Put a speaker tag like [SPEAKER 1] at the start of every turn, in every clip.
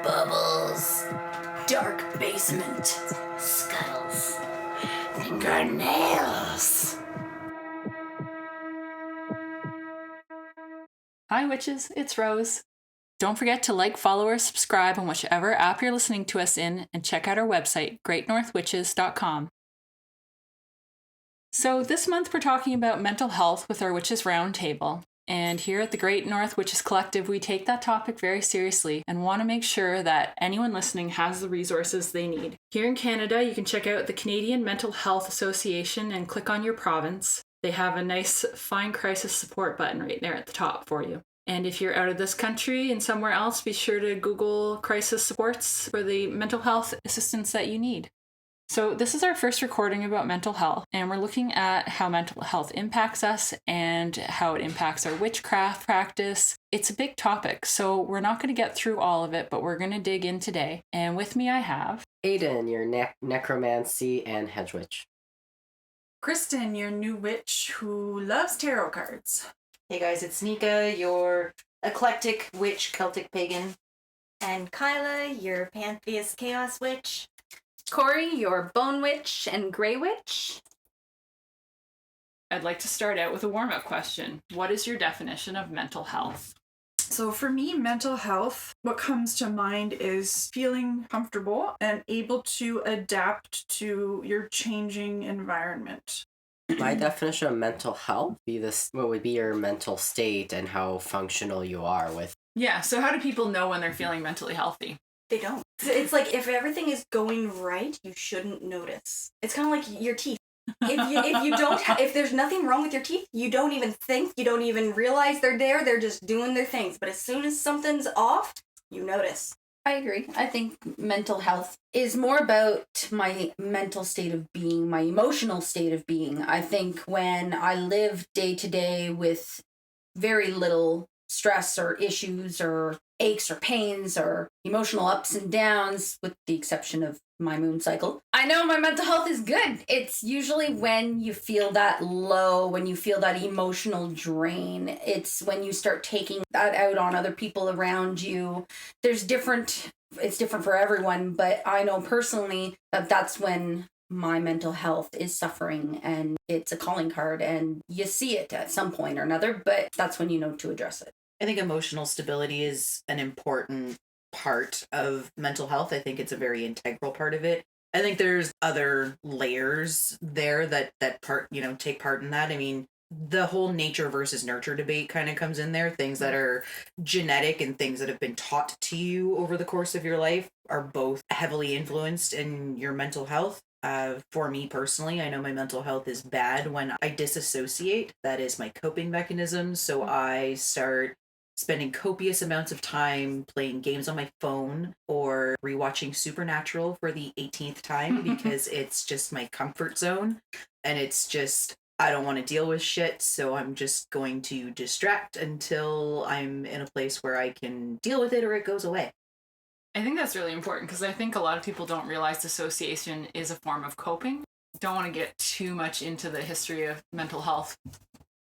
[SPEAKER 1] Bubbles. Dark basement. Scuttles. Fingernails.
[SPEAKER 2] Hi witches, it's Rose. Don't forget to like, follow, or subscribe on whichever app you're listening to us in, and check out our website, greatnorthwitches.com. So this month we're talking about mental health with our Witches Roundtable. And here at the Great North Witches Collective, we take that topic very seriously and want to make sure that anyone listening has the resources they need. Here in Canada, you can check out the Canadian Mental Health Association and click on your province. They have a nice Find Crisis Support button right there at the top for you. And if you're out of this country and somewhere else, be sure to Google crisis supports for the mental health assistance that you need. So this is our first recording about mental health, and we're looking at how mental health impacts us and how it impacts our witchcraft practice. It's a big topic, so we're not going to get through all of it, but we're going to dig in today. And with me I have...
[SPEAKER 3] Aiden, your necromancy and hedge witch.
[SPEAKER 4] Kristen, your new witch who loves tarot cards.
[SPEAKER 5] Hey guys, it's Nika, your eclectic witch, Celtic pagan.
[SPEAKER 6] And Kyla, your Pantheist Chaos Witch.
[SPEAKER 1] Corey, your Bone Witch and Grey Witch.
[SPEAKER 2] I'd like to start out with a warm-up question. What is your definition of mental health?
[SPEAKER 4] So for me, mental health, what comes to mind is feeling comfortable and able to adapt to your changing environment.
[SPEAKER 3] My definition of mental health what would be your mental state and how functional you are with.
[SPEAKER 2] Yeah, so how do people know when they're feeling mentally healthy?
[SPEAKER 6] They don't. It's like if everything is going right, you shouldn't notice. It's kind of like your teeth. If there's nothing wrong with your teeth, you don't even think, you don't even realize they're there. They're just doing their things. But as soon as something's off, you notice.
[SPEAKER 1] I agree. I think mental health is more about my mental state of being, my emotional state of being. I think when I live day to day with very little stress or issues or aches or pains or emotional ups and downs, with the exception of my moon cycle, I know my mental health is good. It's usually when you feel that low, when you feel that emotional drain. It's when you start taking that out on other people around you. It's different for everyone, but I know personally that that's when my mental health is suffering, and it's a calling card, and you see it at some point or another, but that's when you know to address it.
[SPEAKER 5] I think emotional stability is an important part of mental health. I think it's a very integral part of it. I think there's other layers there that take part in that. I mean, the whole nature versus nurture debate kind of comes in there. Things that are genetic and things that have been taught to you over the course of your life are both heavily influenced in your mental health. For me personally, I know my mental health is bad when I disassociate. That is my coping mechanism. So I start spending copious amounts of time playing games on my phone or rewatching Supernatural for the 18th time because it's just my comfort zone. And it's just, I don't want to deal with shit, so I'm just going to distract until I'm in a place where I can deal with it or it goes away.
[SPEAKER 2] I think that's really important because I think a lot of people don't realize dissociation is a form of coping. Don't want to get too much into the history of mental health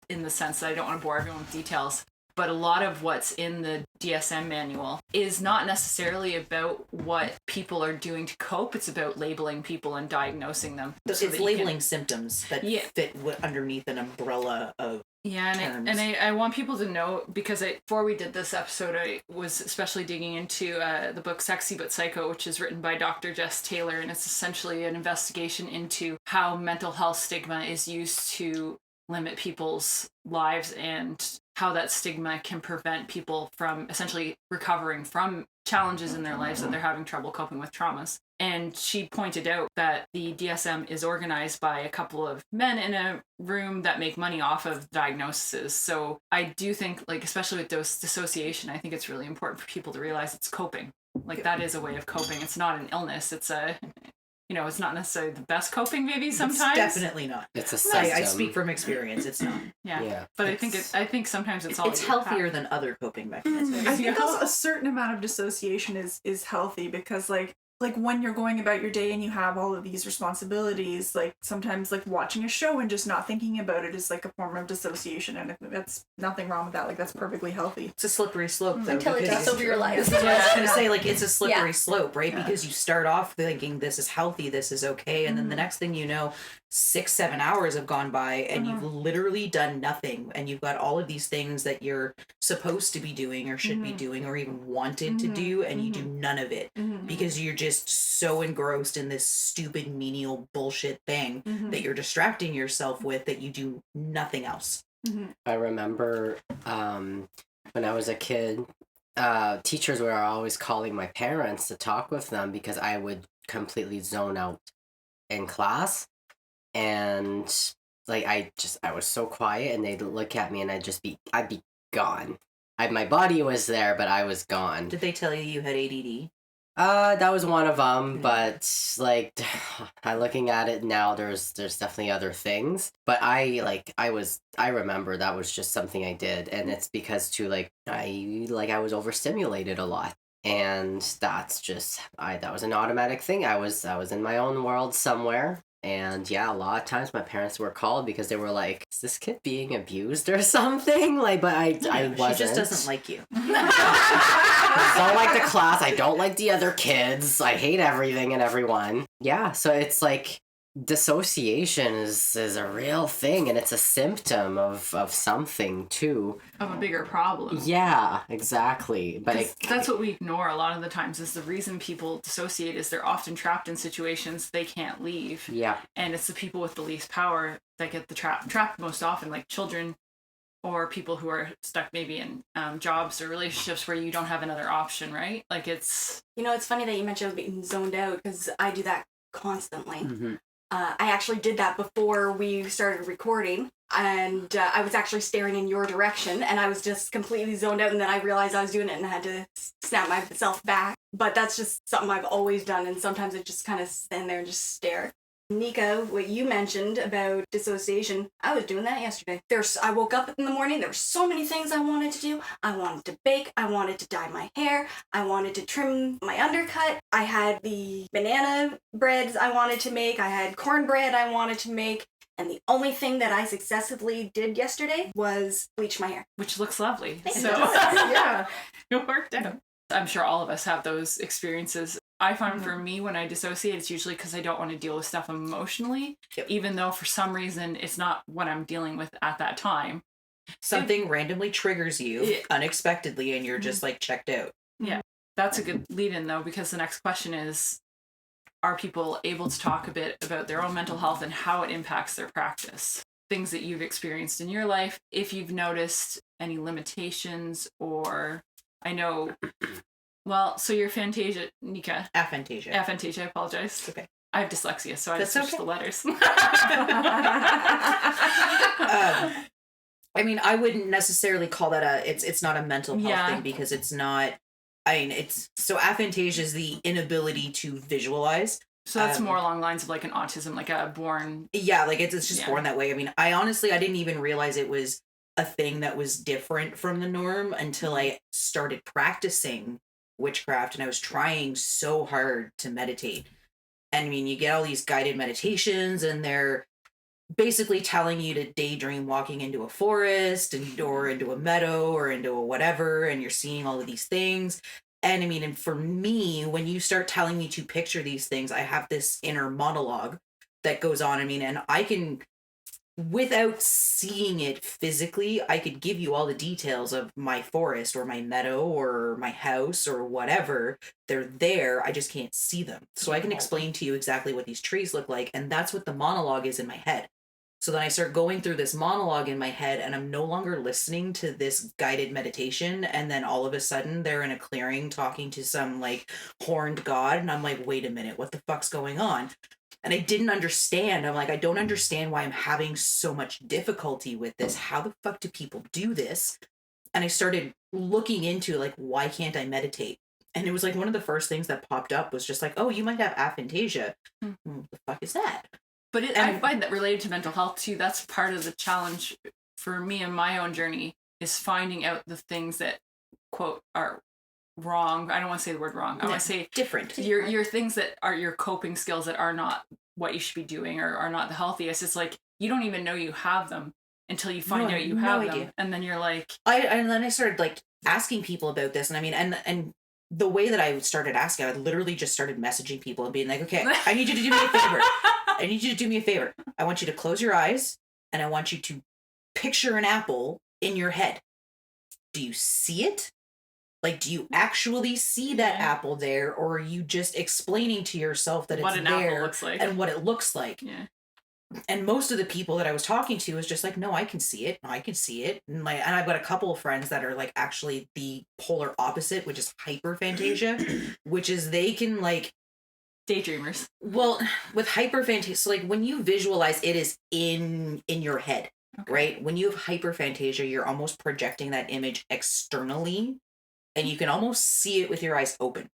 [SPEAKER 2] in the sense that I don't want to bore everyone with details. But a lot of what's in the DSM manual is not necessarily about what people are doing to cope. It's about labeling people and diagnosing them.
[SPEAKER 5] So it's labeling symptoms that fit underneath an umbrella of terms.
[SPEAKER 2] And I want people to know, because before we did this episode, I was especially digging into the book Sexy But Psycho, which is written by Dr. Jess Taylor, and it's essentially an investigation into how mental health stigma is used to limit people's lives and how that stigma can prevent people from essentially recovering from challenges in their lives that they're having trouble coping with traumas. And she pointed out that the DSM is organized by a couple of men in a room that make money off of diagnoses. So I do think, like, especially with dissociation, I think it's really important for people to realize it's coping. Like, that is a way of coping. It's not an illness. It's it's not necessarily the best coping maybe sometimes.
[SPEAKER 5] It's definitely not.
[SPEAKER 3] It's a system.
[SPEAKER 5] I speak from experience. It's not.
[SPEAKER 2] Yeah. But I think sometimes it's all.
[SPEAKER 5] It's healthier than other coping mechanisms.
[SPEAKER 4] I think also a certain amount of dissociation is healthy because, like, like when you're going about your day and you have all of these responsibilities, like sometimes like watching a show and just not thinking about it is like a form of dissociation, and that's nothing wrong with that. Like that's perfectly healthy.
[SPEAKER 5] It's a slippery slope, though.
[SPEAKER 1] Until it
[SPEAKER 5] because-
[SPEAKER 1] takes over your life.
[SPEAKER 5] This is what I was gonna say. Like, it's a slippery
[SPEAKER 1] Yeah.
[SPEAKER 5] slope, right?
[SPEAKER 4] Yeah.
[SPEAKER 5] Because you start off thinking this is healthy, this is okay, and then the next thing you know, 6-7 hours have gone by, and you've literally done nothing, and you've got all of these things that you're supposed to be doing or should be doing or even wanted to do, and you do none of it because you're just so engrossed in this stupid menial bullshit thing that you're distracting yourself with that you do nothing else.
[SPEAKER 3] I remember when I was a kid, teachers were always calling my parents to talk with them because I would completely zone out in class. And like I was so quiet, and they'd look at me and I'd be gone. My body was there, but I was gone.
[SPEAKER 5] Did they tell you had ADD?
[SPEAKER 3] That was one of them, but like, looking at it now, there's definitely other things. But I remember that was just something I did, and it's because I was overstimulated a lot, and that's just that was an automatic thing. I was in my own world somewhere. And yeah, a lot of times my parents were called because they were like, "Is this kid being abused or something?" Like, but I wasn't.
[SPEAKER 5] She just doesn't like you.
[SPEAKER 3] I don't like the class. I don't like the other kids. I hate everything and everyone. Yeah, so it's like dissociation is a real thing, and it's a symptom of something too.
[SPEAKER 2] Of a bigger problem.
[SPEAKER 3] Yeah, exactly. But
[SPEAKER 2] 'Cause that's what we ignore a lot of the times, is the reason people dissociate is they're often trapped in situations they can't leave.
[SPEAKER 3] yeah,
[SPEAKER 2] And it's the people with the least power that get the trapped most often, like children or people who are stuck maybe in jobs or relationships where you don't have another option, right? Like it's...
[SPEAKER 6] You know, it's funny that you mentioned being zoned out, because I do that constantly. I actually did that before we started recording, and I was actually staring in your direction, and I was just completely zoned out, and then I realized I was doing it and I had to snap myself back. But that's just something I've always done, and sometimes I just kind of stand there and just stare. Nika, what you mentioned about dissociation, I was doing that yesterday. I woke up in the morning, there were so many things I wanted to do. I wanted to bake, I wanted to dye my hair, I wanted to trim my undercut, I had the banana breads I wanted to make, I had cornbread I wanted to make, and the only thing that I successfully did yesterday was bleach my hair.
[SPEAKER 2] Which looks lovely.
[SPEAKER 6] Thank
[SPEAKER 2] So
[SPEAKER 6] you.
[SPEAKER 2] yeah, it worked out. I'm sure all of us have those experiences. I find for me, when I dissociate, it's usually because I don't want to deal with stuff emotionally, even though for some reason it's not what I'm dealing with at that time.
[SPEAKER 5] Something randomly triggers you
[SPEAKER 2] Yeah.
[SPEAKER 5] unexpectedly, and you're just like checked out.
[SPEAKER 2] Yeah, that's a good lead in though, because the next question is, are people able to talk a bit about their own mental health and how it impacts their practice? Things that you've experienced in your life, if you've noticed any limitations, or I know, well, so your Fantasia, Nika.
[SPEAKER 5] Aphantasia.
[SPEAKER 2] Aphantasia, I apologize.
[SPEAKER 5] It's okay.
[SPEAKER 2] I have dyslexia, so I
[SPEAKER 5] That's
[SPEAKER 2] switched
[SPEAKER 5] okay.
[SPEAKER 2] the letters.
[SPEAKER 5] I mean, I wouldn't necessarily call that it's not a mental health
[SPEAKER 2] Yeah.
[SPEAKER 5] thing, because it's not. I mean, so aphantasia is the inability to visualize.
[SPEAKER 2] So that's more along the lines of like an autism, like a born...
[SPEAKER 5] Yeah, like it's just
[SPEAKER 2] Yeah.
[SPEAKER 5] born that way. I mean, I didn't even realize it was a thing that was different from the norm until I started practicing witchcraft, and I was trying so hard to meditate. And I mean, you get all these guided meditations, and they're basically telling you to daydream walking into a forest or into a meadow or into a whatever, and you're seeing all of these things. And I mean, and for me, when you start telling me to picture these things, I have this inner monologue that goes on. I mean, and I can, without seeing it physically, I could give you all the details of my forest or my meadow or my house or whatever. They're there. I just can't see them. So I can explain to you exactly what these trees look like. And that's what the monologue is in my head. So then I start going through this monologue in my head, and I'm no longer listening to this guided meditation. And then all of a sudden they're in a clearing talking to some like horned god. And I'm like, wait a minute, what the fuck's going on? And I didn't understand. I'm like, I don't understand why I'm having so much difficulty with this. How the fuck do people do this? And I started looking into like, why can't I meditate? And it was like one of the first things that popped up was just like, oh, you might have aphantasia. What the fuck is that?
[SPEAKER 2] But I find that related to mental health too, that's part of the challenge for me in my own journey, is finding out the things that, quote, are wrong. I don't want to say the word wrong. I want to say
[SPEAKER 5] different.
[SPEAKER 2] your things that are your coping skills that are not what you should be doing or are not the healthiest. It's like you don't even know you have them until you find out you have them, and then you're like,
[SPEAKER 5] and then I started like asking people about this, and I mean, and the way that I started asking, I literally just started messaging people and being like, okay, I need you to do me a favor. I need you to do me a favor. I want you to close your eyes and I want you to picture an apple in your head. Do you see it? Like, do you actually see that apple there, or are you just explaining to yourself that
[SPEAKER 2] what
[SPEAKER 5] it's
[SPEAKER 2] an
[SPEAKER 5] there
[SPEAKER 2] apple looks like
[SPEAKER 5] and what it looks like?
[SPEAKER 2] Yeah.
[SPEAKER 5] And most of the people that I was talking to was just like, no, I can see it. I can see it. And I've got a couple of friends that are like actually the polar opposite, which is hyperphantasia, which is they can like
[SPEAKER 2] daydreamers.
[SPEAKER 5] Well, with hyperphantasia, so like when you visualize, it is in your head, right? When you have hyperphantasia, you're almost projecting that image externally, and you can almost see it with your eyes open.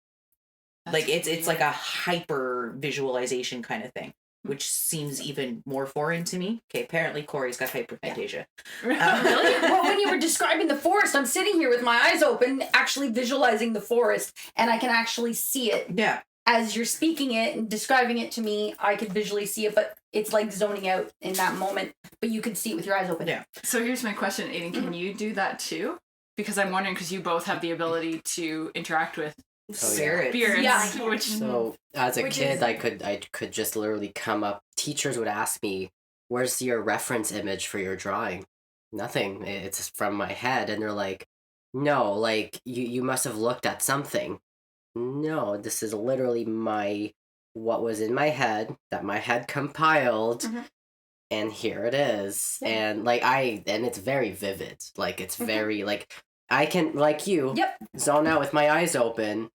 [SPEAKER 5] Like it's like a hyper visualization kind of thing, which seems even more foreign to me. Okay, apparently Corey's got hyperphantasia.
[SPEAKER 1] Really? Well, when you were describing the forest, I'm sitting here with my eyes open, actually visualizing the forest, and I can actually see it.
[SPEAKER 5] Yeah.
[SPEAKER 1] As you're speaking it and describing it to me, I could visually see it, but it's like zoning out in that moment. But you can see it with your eyes open.
[SPEAKER 5] Yeah.
[SPEAKER 2] So here's my question, Aiden. Can you do that too? Because I'm wondering, because you both have the ability to interact with
[SPEAKER 5] spirits.
[SPEAKER 1] Yeah.
[SPEAKER 2] Which
[SPEAKER 3] So as a kid, I could just literally come up. Teachers would ask me, "Where's your reference image for your drawing?" Nothing. It's from my head, and they're like, "No, like you must have looked at something." No, this is literally what was in my head that my head compiled, and here it is. And and it's very vivid. Like it's very like I can like you zone out with my eyes open.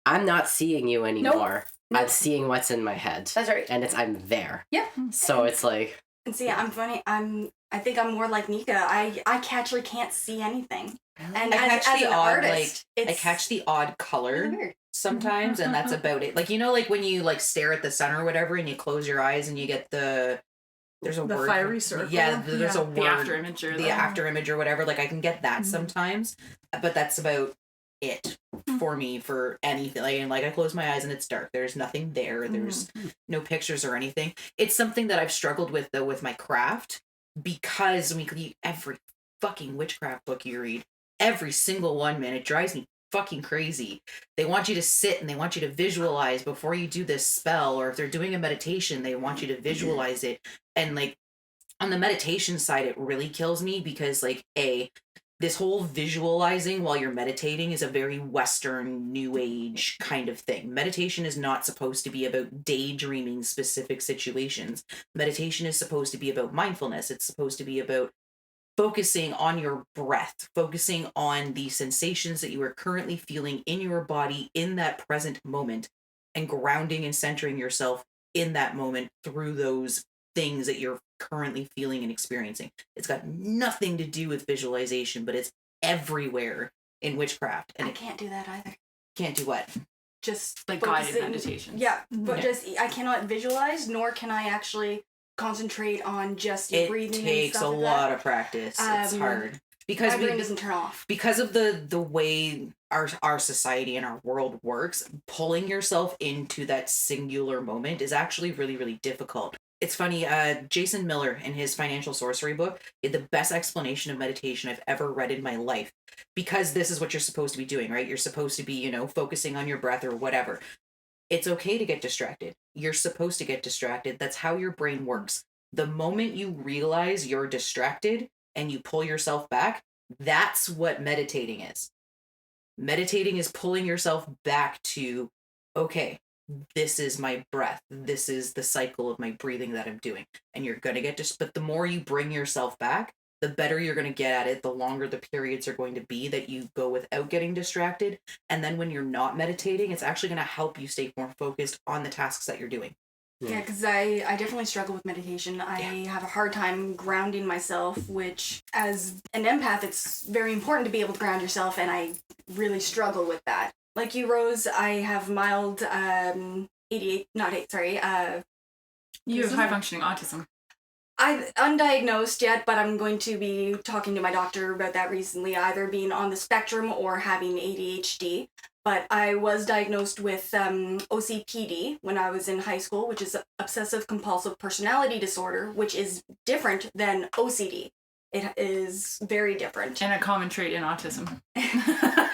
[SPEAKER 3] I'm not seeing you anymore.
[SPEAKER 1] Nope.
[SPEAKER 3] I'm seeing what's in my head.
[SPEAKER 1] That's right.
[SPEAKER 3] And I'm there.
[SPEAKER 1] Yep.
[SPEAKER 3] So it's like
[SPEAKER 6] And see, I'm funny. I think I'm more like Nika. I actually can't see anything. And
[SPEAKER 5] I
[SPEAKER 6] as
[SPEAKER 5] catch the
[SPEAKER 6] an
[SPEAKER 5] odd
[SPEAKER 6] artist,
[SPEAKER 5] I catch the odd color
[SPEAKER 6] weird.
[SPEAKER 5] sometimes, and that's about it. Like like when you like stare at the sun or whatever, and you close your eyes and you get there's a
[SPEAKER 4] The
[SPEAKER 5] word.
[SPEAKER 4] fiery circle.
[SPEAKER 5] Yeah, there's a word.
[SPEAKER 2] the after image or
[SPEAKER 5] The after image or whatever. Like I can get that sometimes, but that's about it for me for anything. Like I close my eyes and it's dark. There's nothing there. There's no pictures or anything. It's something that I've struggled with though with my craft, because every fucking witchcraft book you read, every single one, man, it drives me fucking crazy. They want you to sit and they want you to visualize before you do this spell, or if they're doing a meditation, they want you to visualize it. And like on the meditation side, it really kills me because like this whole visualizing while you're meditating is a very Western New Age kind of thing. Meditation is not supposed to be about daydreaming specific situations. Meditation is supposed to be about mindfulness. It's supposed to be about focusing on your breath, focusing on the sensations that you are currently feeling in your body in that present moment, and grounding and centering yourself in that moment through those things that you're currently feeling and experiencing. It's got nothing to do with visualization, but it's everywhere in witchcraft. And
[SPEAKER 6] I can't do that either.
[SPEAKER 5] Can't do what?
[SPEAKER 6] Just
[SPEAKER 2] like
[SPEAKER 6] focusing-
[SPEAKER 2] guided meditation.
[SPEAKER 6] Yeah, but
[SPEAKER 5] Yeah.
[SPEAKER 6] just I cannot visualize, nor can I actually concentrate on just your
[SPEAKER 5] It
[SPEAKER 6] breathing.
[SPEAKER 5] takes
[SPEAKER 6] and
[SPEAKER 5] a
[SPEAKER 6] stuff like
[SPEAKER 5] lot
[SPEAKER 6] that.
[SPEAKER 5] of practice. It's hard because
[SPEAKER 6] My brain doesn't turn off.
[SPEAKER 5] because of the way our society and our world works. Pulling yourself into that singular moment is actually really, really difficult. It's funny, Jason Miller in his Financial Sorcery book did the best explanation of meditation I've ever read in my life, because this is what you're supposed to be doing, right? You're supposed to be, focusing on your breath or whatever. It's okay to get distracted. You're supposed to get distracted. That's how your brain works. The moment you realize you're distracted and you pull yourself back, that's what meditating is. Meditating is pulling yourself back to, okay, this is my breath. This is the cycle of my breathing that I'm doing. And you're going to get but the more you bring yourself back, the better you're going to get at it, the longer the periods are going to be that you go without getting distracted. And then when you're not meditating, it's actually going to help you stay more focused on the tasks that you're doing.
[SPEAKER 6] Yeah, because I definitely struggle with meditation. I have a hard time grounding myself, which as an empath, it's very important to be able to ground yourself, and I really struggle with that. Like you, Rose, I have mild
[SPEAKER 2] You have high functioning autism.
[SPEAKER 6] I'm undiagnosed yet, but I'm going to be talking to my doctor about that recently, either being on the spectrum or having ADHD. But I was diagnosed with OCPD when I was in high school, which is obsessive compulsive personality disorder, which is different than OCD. It is very different.
[SPEAKER 2] And a common trait in autism.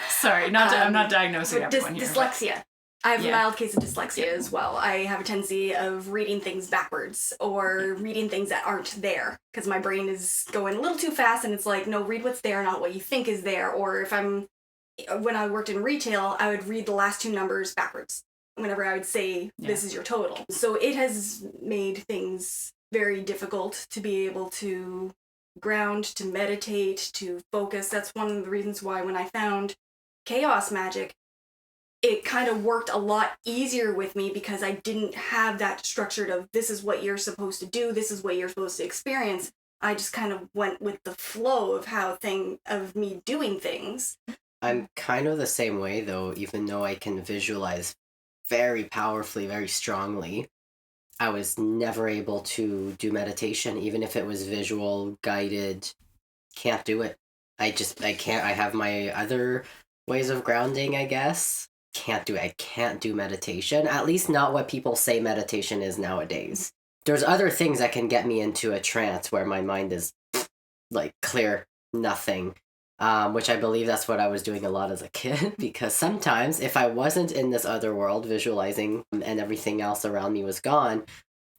[SPEAKER 2] Sorry, I'm not diagnosing everyone here.
[SPEAKER 6] Dyslexia. I have
[SPEAKER 2] Yeah.
[SPEAKER 6] a mild case of dyslexia as well. I have a tendency of reading things backwards or reading things that aren't there because my brain is going a little too fast and it's like, no, read what's there, not what you think is there. Or when I worked in retail, I would read the last two numbers backwards whenever I would say, this is your total. So it has made things very difficult to be able to ground, to meditate, to focus. That's one of the reasons why when I found chaos magic, it kind of worked a lot easier with me because I didn't have that structured of this is what you're supposed to do, this is what you're supposed to experience. I just kind of went with the flow of me doing things.
[SPEAKER 3] I'm kind of the same way though, even though I can visualize very powerfully, very strongly. I was never able to do meditation, even if it was visual, guided. Can't do it. I can't. I have my other ways of grounding, I guess. Can't do it. I can't do meditation. At least not what people say meditation is nowadays. There's other things that can get me into a trance where my mind is like clear, nothing. Which I believe that's what I was doing a lot as a kid, because sometimes if I wasn't in this other world visualizing and everything else around me was gone,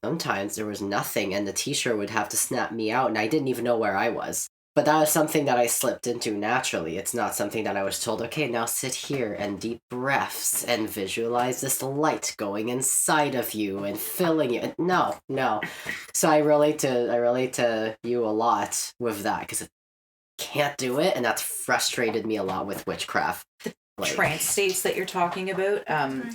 [SPEAKER 3] sometimes there was nothing and the teacher would have to snap me out and I didn't even know where I was. But that was something that I slipped into naturally. It's not something that I was told, okay, now sit here and deep breaths and visualize this light going inside of you and filling you. No. So I relate to you a lot with that because can't do it, and that's frustrated me a lot with witchcraft.
[SPEAKER 5] Trance states that you're talking about.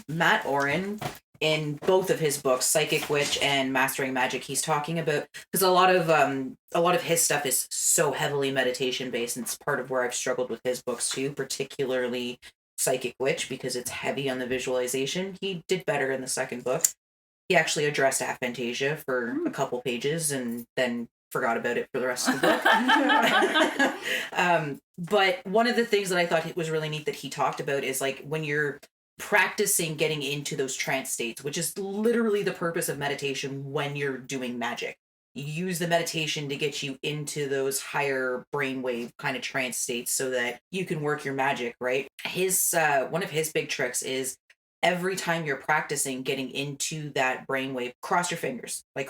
[SPEAKER 5] Matt Oren, in both of his books, Psychic Witch and Mastering Magic, he's talking about, because a lot of his stuff is so heavily meditation based, and it's part of where I've struggled with his books too, particularly Psychic Witch, because it's heavy on the visualization. He did better in the second book. He actually addressed aphantasia for a couple pages and then forgot about it for the rest of the book. But one of the things that I thought was really neat that he talked about is like when you're practicing getting into those trance states, which is literally the purpose of meditation when you're doing magic. You use the meditation to get you into those higher brainwave kind of trance states so that you can work your magic, right? His one of his big tricks is every time you're practicing getting into that brainwave, cross your fingers or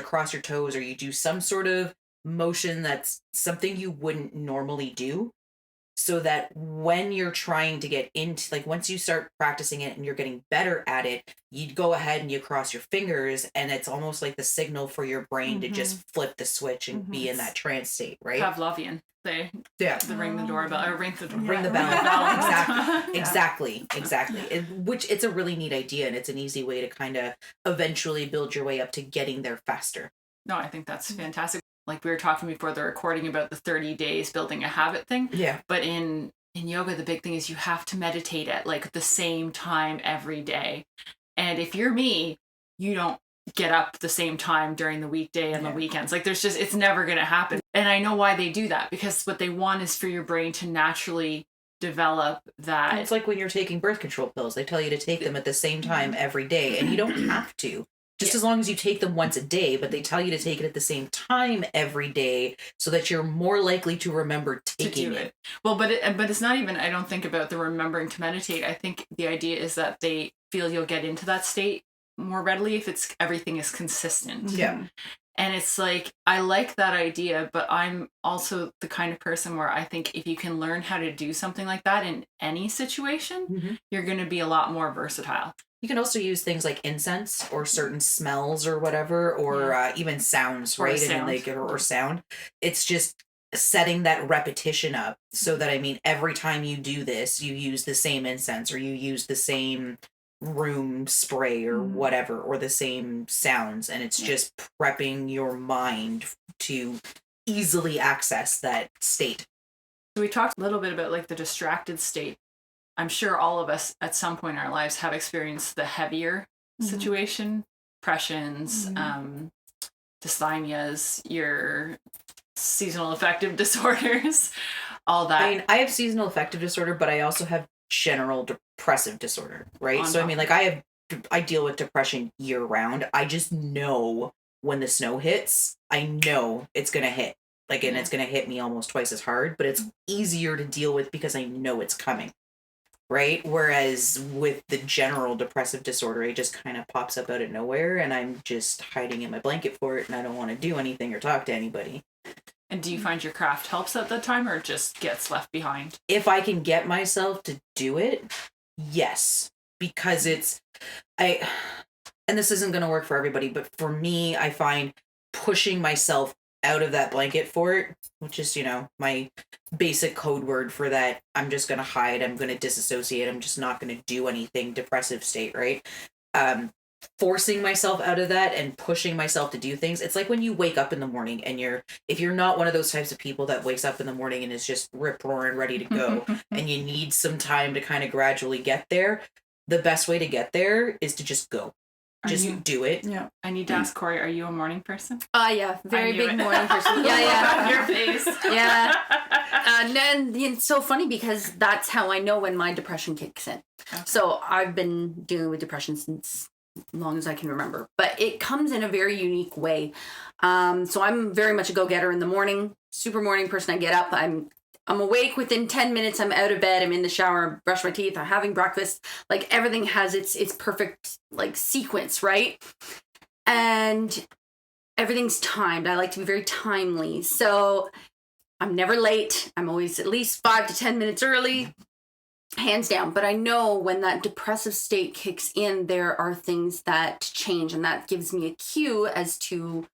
[SPEAKER 5] cross your toes, or you do some sort of motion that's something you wouldn't normally do, so that when you're trying to get into, like once you start practicing it and you're getting better at it, you go ahead and you cross your fingers, and it's almost like the signal for your brain to just flip the switch and be in that trance state, right?
[SPEAKER 2] Pavlovian. They ring the doorbell or ring the
[SPEAKER 5] bell. Exactly. Which it's a really neat idea, and it's an easy way to kind of eventually build your way up to getting there faster.
[SPEAKER 2] No, I think that's fantastic. Like we were talking before the recording about the 30 days building a habit thing.
[SPEAKER 5] Yeah.
[SPEAKER 2] But in yoga, the big thing is you have to meditate at like the same time every day. And if you're me, you don't get up the same time during the weekday and the weekends. Like it's never going to happen. And I know why they do that, because what they want is for your brain to naturally develop that.
[SPEAKER 5] And it's like when you're taking birth control pills, they tell you to take them at the same time every day, and you don't have to. Just as long as you take them once a day, but they tell you to take it at the same time every day so that you're more likely to remember taking it.
[SPEAKER 2] Well, but it's not even, I don't think about the remembering to meditate. I think the idea is that they feel you'll get into that state more readily if everything is consistent.
[SPEAKER 5] Yeah.
[SPEAKER 2] And it's like, I like that idea, but I'm also the kind of person where I think if you can learn how to do something like that in any situation, you're going to be a lot more versatile.
[SPEAKER 5] You can also use things like incense or certain smells or whatever, or even sounds,
[SPEAKER 2] or
[SPEAKER 5] right?
[SPEAKER 2] Sound.
[SPEAKER 5] Or sound. It's just setting that repetition up so that, I mean, every time you do this, you use the same incense or you use the same room spray or whatever, or the same sounds. And it's just prepping your mind to easily access that state.
[SPEAKER 2] So we talked a little bit about like the distracted state. I'm sure all of us at some point in our lives have experienced the heavier situation, depressions, dysthymia, your seasonal affective disorders, all that.
[SPEAKER 5] I mean, I have seasonal affective disorder, but I also have general depressive disorder, right?
[SPEAKER 2] On
[SPEAKER 5] So I
[SPEAKER 2] top
[SPEAKER 5] mean,
[SPEAKER 2] of
[SPEAKER 5] like I deal with depression year round. I just know when the snow hits, I know it's gonna hit. Like, and
[SPEAKER 2] Yeah.
[SPEAKER 5] it's gonna hit me almost twice as hard, but it's easier to deal with because I know it's coming. Right? Whereas with the general depressive disorder, it just kind of pops up out of nowhere and I'm just hiding in my blanket for it and I don't want to do anything or talk to anybody.
[SPEAKER 2] And do you find your craft helps at that time, or it just gets left behind?
[SPEAKER 5] If I can get myself to do it, yes. Because and this isn't going to work for everybody, but for me, I find pushing myself out of that blanket for it, which is, my basic code word for that. I'm just going to hide. I'm going to disassociate. I'm just not going to do anything, depressive state, right? Forcing myself out of that and pushing myself to do things. It's like when you wake up in the morning and if you're not one of those types of people that wakes up in the morning and is just rip roaring ready to go and you need some time to kind of gradually get there, the best way to get there is to just go. Just do it.
[SPEAKER 4] Yeah.
[SPEAKER 2] I need to ask Corey, are you a morning person?
[SPEAKER 1] Yeah, very
[SPEAKER 2] I knew
[SPEAKER 1] big
[SPEAKER 2] it.
[SPEAKER 1] morning person. Yeah.
[SPEAKER 2] Your face.
[SPEAKER 1] Yeah. And then it's so funny because that's how I know when my depression kicks in.
[SPEAKER 2] Okay.
[SPEAKER 1] So I've been dealing with depression since long as I can remember, but it comes in a very unique way. So I'm very much a go-getter in the morning, super morning person. I get up, I'm awake within 10 minutes. I'm out of bed. I'm in the shower, brush my teeth. I'm having breakfast. Like everything has its perfect like sequence, right? And everything's timed. I like to be very timely. So I'm never late. I'm always at least 5 to 10 minutes early, hands down. But I know when that depressive state kicks in, there are things that change, and that gives me a cue as to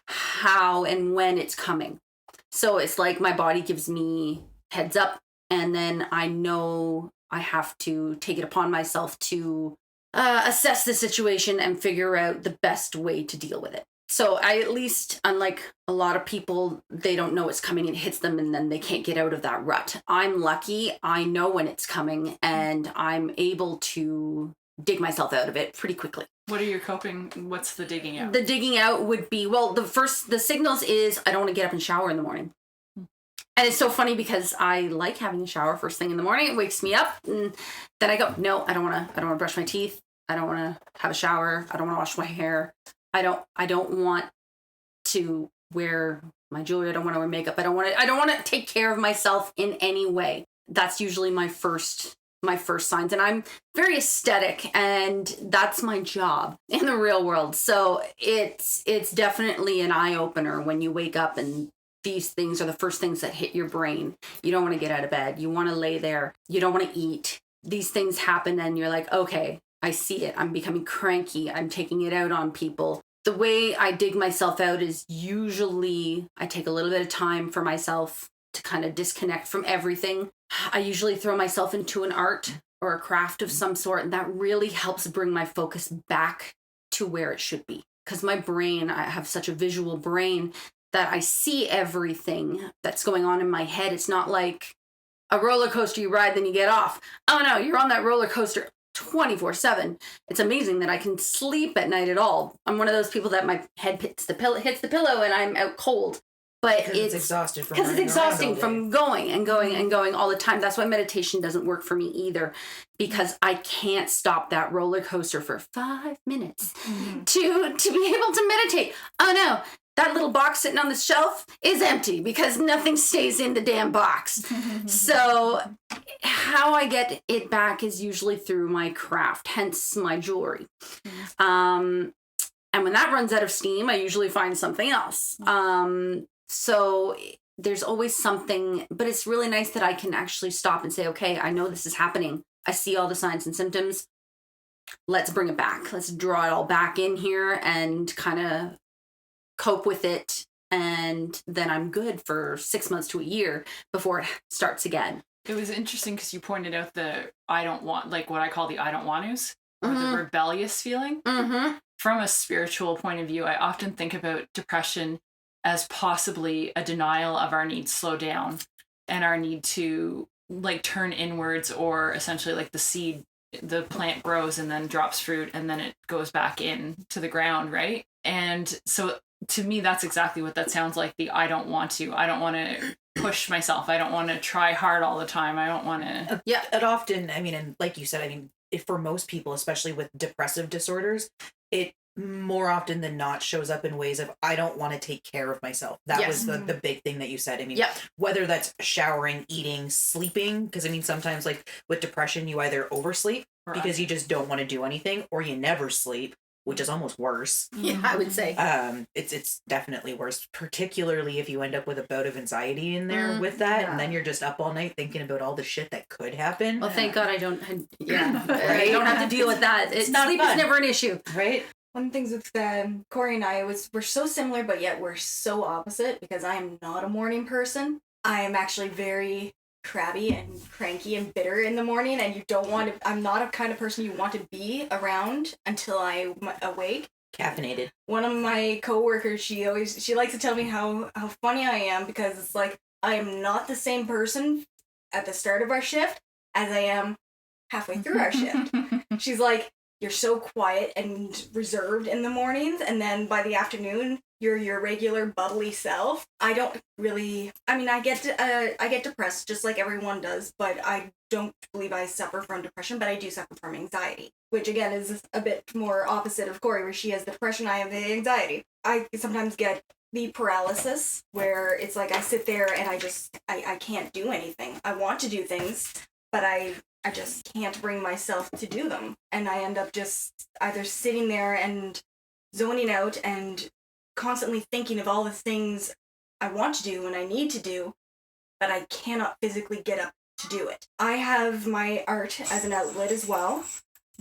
[SPEAKER 1] how and when it's coming. So it's like my body gives me heads up, and then I know I have to take it upon myself to assess the situation and figure out the best way to deal with it. So I, at least, unlike a lot of people, they don't know it's coming, it hits them, and then they can't get out of that rut. I'm lucky. I know when it's coming, and I'm able to dig myself out of it pretty quickly.
[SPEAKER 2] What are your coping? What's the digging out?
[SPEAKER 1] The digging out would be, well, the signals is I don't want to get up and shower in the morning. And it's so funny because I like having a shower first thing in the morning. It wakes me up, and then I go, no, I don't want to brush my teeth. I don't want to have a shower. I don't want to wash my hair. I don't want to wear my jewelry. I don't want to wear makeup. I don't want to take care of myself in any way. That's usually my first signs, and I'm very aesthetic, and that's my job in the real world. So it's definitely an eye opener when you wake up and these things are the first things that hit your brain. You don't want to get out of bed. You want to lay there. You don't want to eat. These things happen and you're like, okay, I see it. I'm becoming cranky. I'm taking it out on people. The way I dig myself out is usually I take a little bit of time for myself to kind of disconnect from everything. I usually throw myself into an art or a craft of some sort, and that really helps bring my focus back to where it should be. Because my brain, I have such a visual brain that I see everything that's going on in my head. It's not like a roller coaster you ride, then you get off. Oh no, you're on that roller coaster 24/7. It's amazing that I can sleep at night at all. I'm one of those people that my head hits the pillow and I'm out cold. But
[SPEAKER 5] Because it's exhausted from
[SPEAKER 1] because it's
[SPEAKER 5] running around
[SPEAKER 1] exhausting
[SPEAKER 5] all day.
[SPEAKER 1] from going and going and going all the time. That's why meditation doesn't work for me either, because I can't stop that roller coaster for 5 minutes to be able to meditate. Oh no, that little box sitting on the shelf is empty because nothing stays in the damn box. So how I get it back is usually through my craft, hence my jewelry. And when that runs out of steam, I usually find something else. So there's always something, but it's really nice that I can actually stop and say, okay, I know this is happening. I see all the signs and symptoms. Let's bring it back. Let's draw it all back in here and kind of cope with it. And then I'm good for 6 months to a year before it starts again.
[SPEAKER 2] It was interesting because you pointed out the I don't want, like what I call the I don't want to's, or
[SPEAKER 1] Mhm.
[SPEAKER 2] the rebellious feeling.
[SPEAKER 1] Mm-hmm.
[SPEAKER 2] From a spiritual point of view, I often think about depression as possibly a denial of our need to slow down and our need to like turn inwards, or essentially like the plant grows and then drops fruit and then it goes back in to the ground, right? And so to me, that's exactly what that sounds like. I don't want to push myself. I don't want to try hard all the time. I don't want to.
[SPEAKER 5] Yeah, it often, I mean, and like you said, I mean, if for most people, especially with depressive disorders, it more often than not shows up in ways of, I don't want to take care of myself. That was the big thing that you said. I mean, whether that's showering, eating, sleeping, because I mean, sometimes like with depression, you either oversleep because you just don't want to do anything, or you never sleep, which is almost worse.
[SPEAKER 1] Yeah, I would say.
[SPEAKER 5] It's definitely worse, particularly if you end up with a bout of anxiety in there with that, and then you're just up all night thinking about all the shit that could happen.
[SPEAKER 1] Well, thank God I don't. Yeah,
[SPEAKER 5] Right?
[SPEAKER 1] I don't have to deal with that. Sleep is never an issue.
[SPEAKER 5] Right?
[SPEAKER 6] One of the things with Corey and I we're so similar, but yet we're so opposite because I am not a morning person. I am actually very crabby and cranky and bitter in the morning, and I'm not a kind of person you want to be around until I'm awake.
[SPEAKER 5] Caffeinated.
[SPEAKER 6] One of my coworkers, she likes to tell me how funny I am, because it's like I am not the same person at the start of our shift as I am halfway through our shift. She's like, you're so quiet and reserved in the mornings, and then by the afternoon you're your regular bubbly self. I don't really, I mean, I get depressed just like everyone does, but I don't believe I suffer from depression, but I do suffer from anxiety, which again is a bit more opposite of Corey, where she has the depression, I have the anxiety. I sometimes get the paralysis, where it's like I sit there and I can't do anything. I want to do things, but I just can't bring myself to do them. And I end up just either sitting there and zoning out and constantly thinking of all the things I want to do and I need to do, but I cannot physically get up to do it. I have my art as an outlet as well,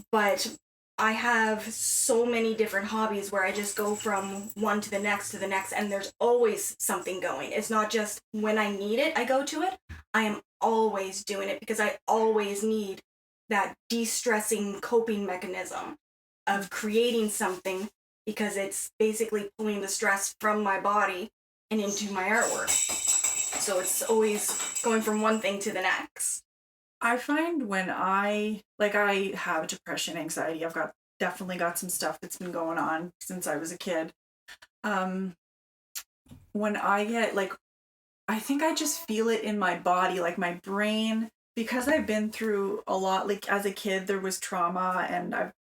[SPEAKER 6] but I have so many different hobbies where I just go from one to the next, and there's always something going. It's not just when I need it, I go to it. I am always doing it because I always need that de-stressing coping mechanism of creating something, because it's basically pulling the stress from my body and into my artwork. So it's always going from one thing to the next.
[SPEAKER 4] I find when I have depression, anxiety, I've definitely got some stuff that's been going on since I was a kid. When I get I think I just feel it in my body, like my brain, because I've been through a lot. Like as a kid, there was trauma,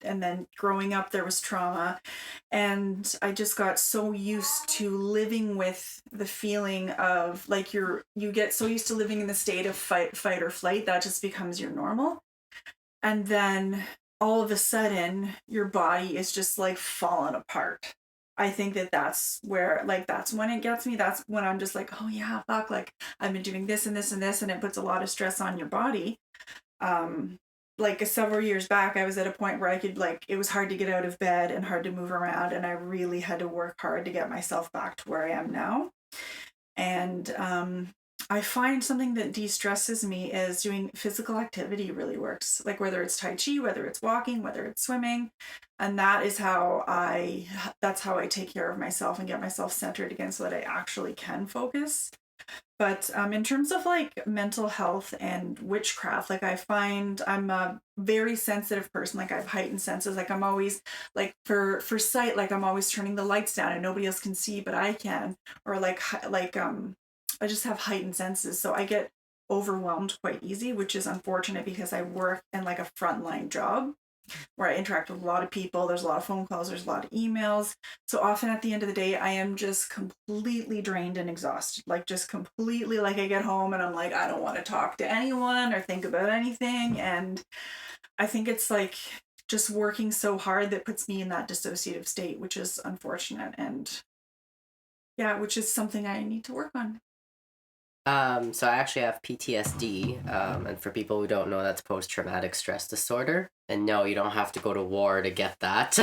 [SPEAKER 4] and then growing up, there was trauma, and I just got so used to living with the feeling of like you get so used to living in the state of fight or flight that just becomes your normal, and then all of a sudden your body is just like falling apart. I think that's where that's when it gets me. That's when I'm just like, oh yeah, fuck, like I've been doing this and this and this, and it puts a lot of stress on your body. Several years back, I was at a point where I could it was hard to get out of bed and hard to move around, and I really had to work hard to get myself back to where I am now. And I find something that de-stresses me is doing physical activity really works. Like whether it's Tai Chi, whether it's walking, whether it's swimming. And that's how I take care of myself and get myself centered again so that I actually can focus. But in terms of mental health and witchcraft, I find I'm a very sensitive person. I have heightened senses. I'm always for sight, I'm always turning the lights down and nobody else can see, but I can. Or I just have heightened senses, so I get overwhelmed quite easy, which is unfortunate because I work in a frontline job where I interact with a lot of people. There's a lot of phone calls, there's a lot of emails. So often at the end of the day, I am just completely drained and exhausted. Just completely I get home and I'm I don't want to talk to anyone or think about anything. And I think it's just working so hard that puts me in that dissociative state, which is unfortunate. And yeah, which is something I need to work on.
[SPEAKER 3] So I actually have PTSD, and for people who don't know, that's post-traumatic stress disorder. And no, you don't have to go to war to get that.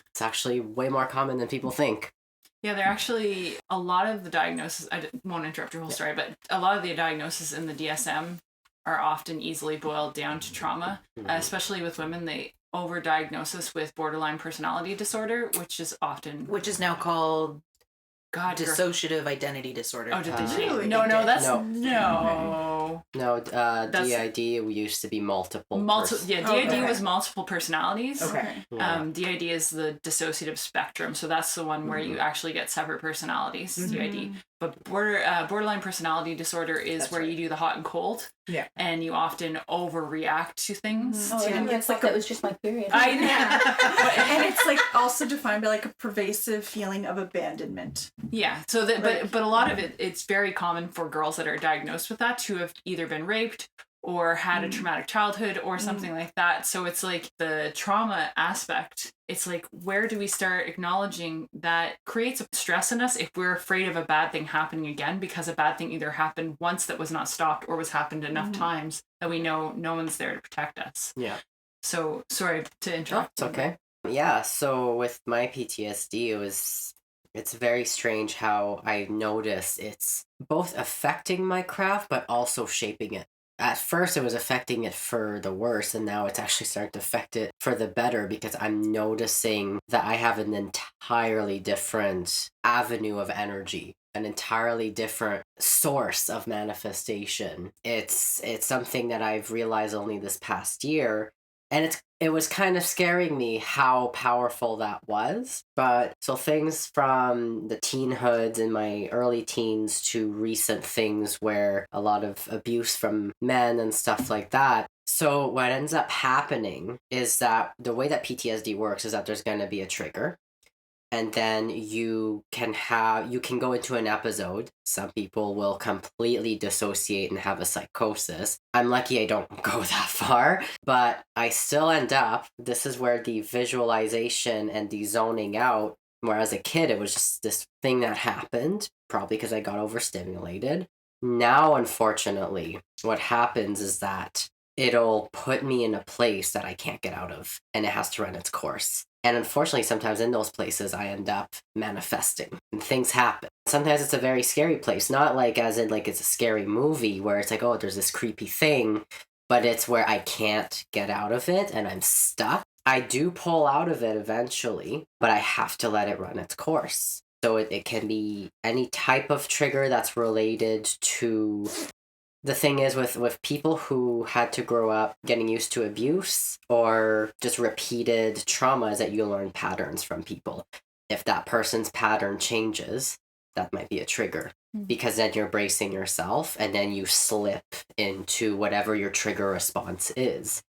[SPEAKER 3] It's actually way more common than people think.
[SPEAKER 2] Yeah, they're actually a lot of the diagnosis. I won't interrupt your whole story, but a lot of the diagnosis in the DSM are often easily boiled down to trauma, especially with women. They overdiagnose with borderline personality disorder, which is
[SPEAKER 5] now called
[SPEAKER 2] God,
[SPEAKER 5] dissociative identity disorder.
[SPEAKER 2] Oh, did they?
[SPEAKER 4] Really?
[SPEAKER 2] No, that's
[SPEAKER 3] No.
[SPEAKER 2] no. no.
[SPEAKER 3] No,
[SPEAKER 2] That's-
[SPEAKER 3] DID used to be multiple.
[SPEAKER 2] DID
[SPEAKER 4] Okay.
[SPEAKER 2] was multiple personalities.
[SPEAKER 5] Okay.
[SPEAKER 3] Yeah.
[SPEAKER 2] DID is the dissociative spectrum, so that's the one where you actually get separate personalities. DID. But borderline personality disorder is
[SPEAKER 5] That's
[SPEAKER 2] where
[SPEAKER 5] right.
[SPEAKER 2] you do the hot and cold.
[SPEAKER 5] Yeah.
[SPEAKER 2] And you often overreact to things.
[SPEAKER 1] Oh, I
[SPEAKER 2] too.
[SPEAKER 1] didn't
[SPEAKER 4] It's
[SPEAKER 1] thought
[SPEAKER 4] like
[SPEAKER 1] that
[SPEAKER 4] a-
[SPEAKER 1] was just my period.
[SPEAKER 2] I know.
[SPEAKER 4] And it's like also defined by like a pervasive feeling of abandonment.
[SPEAKER 2] Yeah. So that,
[SPEAKER 4] Right.
[SPEAKER 2] but a lot of it, it's very common for girls that are diagnosed with that to have either been raped or had a traumatic childhood or something like that. So it's like the trauma aspect. It's like, where do we start acknowledging that creates a stress in us if we're afraid of a bad thing happening again, because a bad thing either happened once that was not stopped or was happened enough times that we know no one's there to protect us.
[SPEAKER 3] Yeah.
[SPEAKER 2] So sorry to
[SPEAKER 3] Oh,
[SPEAKER 2] interrupt.
[SPEAKER 3] it's okay. Yeah, so with my PTSD, it's very strange how I notice it's both affecting my craft, but also shaping it. At first, it was affecting it for the worse, and now it's actually starting to affect it for the better because I'm noticing that I have an entirely different avenue of energy, an entirely different source of manifestation. It's something that I've realized only this past year, and it was kind of scaring me how powerful that was. But so things from the teenhoods in my early teens to recent things where a lot of abuse from men and stuff like that. So what ends up happening is that the way that PTSD works is that there's going to be a trigger. And then you can go into an episode. Some people will completely dissociate and have a psychosis. I'm lucky I don't go that far, but I still end up, this is where the visualization and the zoning out, where as a kid it was just this thing that happened, probably because I got overstimulated. Now, unfortunately, what happens is that it'll put me in a place that I can't get out of, and it has to run its course. And unfortunately, sometimes in those places, I end up manifesting and things happen. Sometimes it's a very scary place, not like as in like it's a scary movie where it's like, oh, there's this creepy thing, but it's where I can't get out of it and I'm stuck. I do pull out of it eventually, but I have to let it run its course. So it can be any type of trigger that's related to... The thing is with people who had to grow up getting used to abuse or just repeated traumas, that you learn patterns from people. If that person's pattern changes, that might be a trigger because then you're bracing yourself and then you slip into whatever your trigger response is.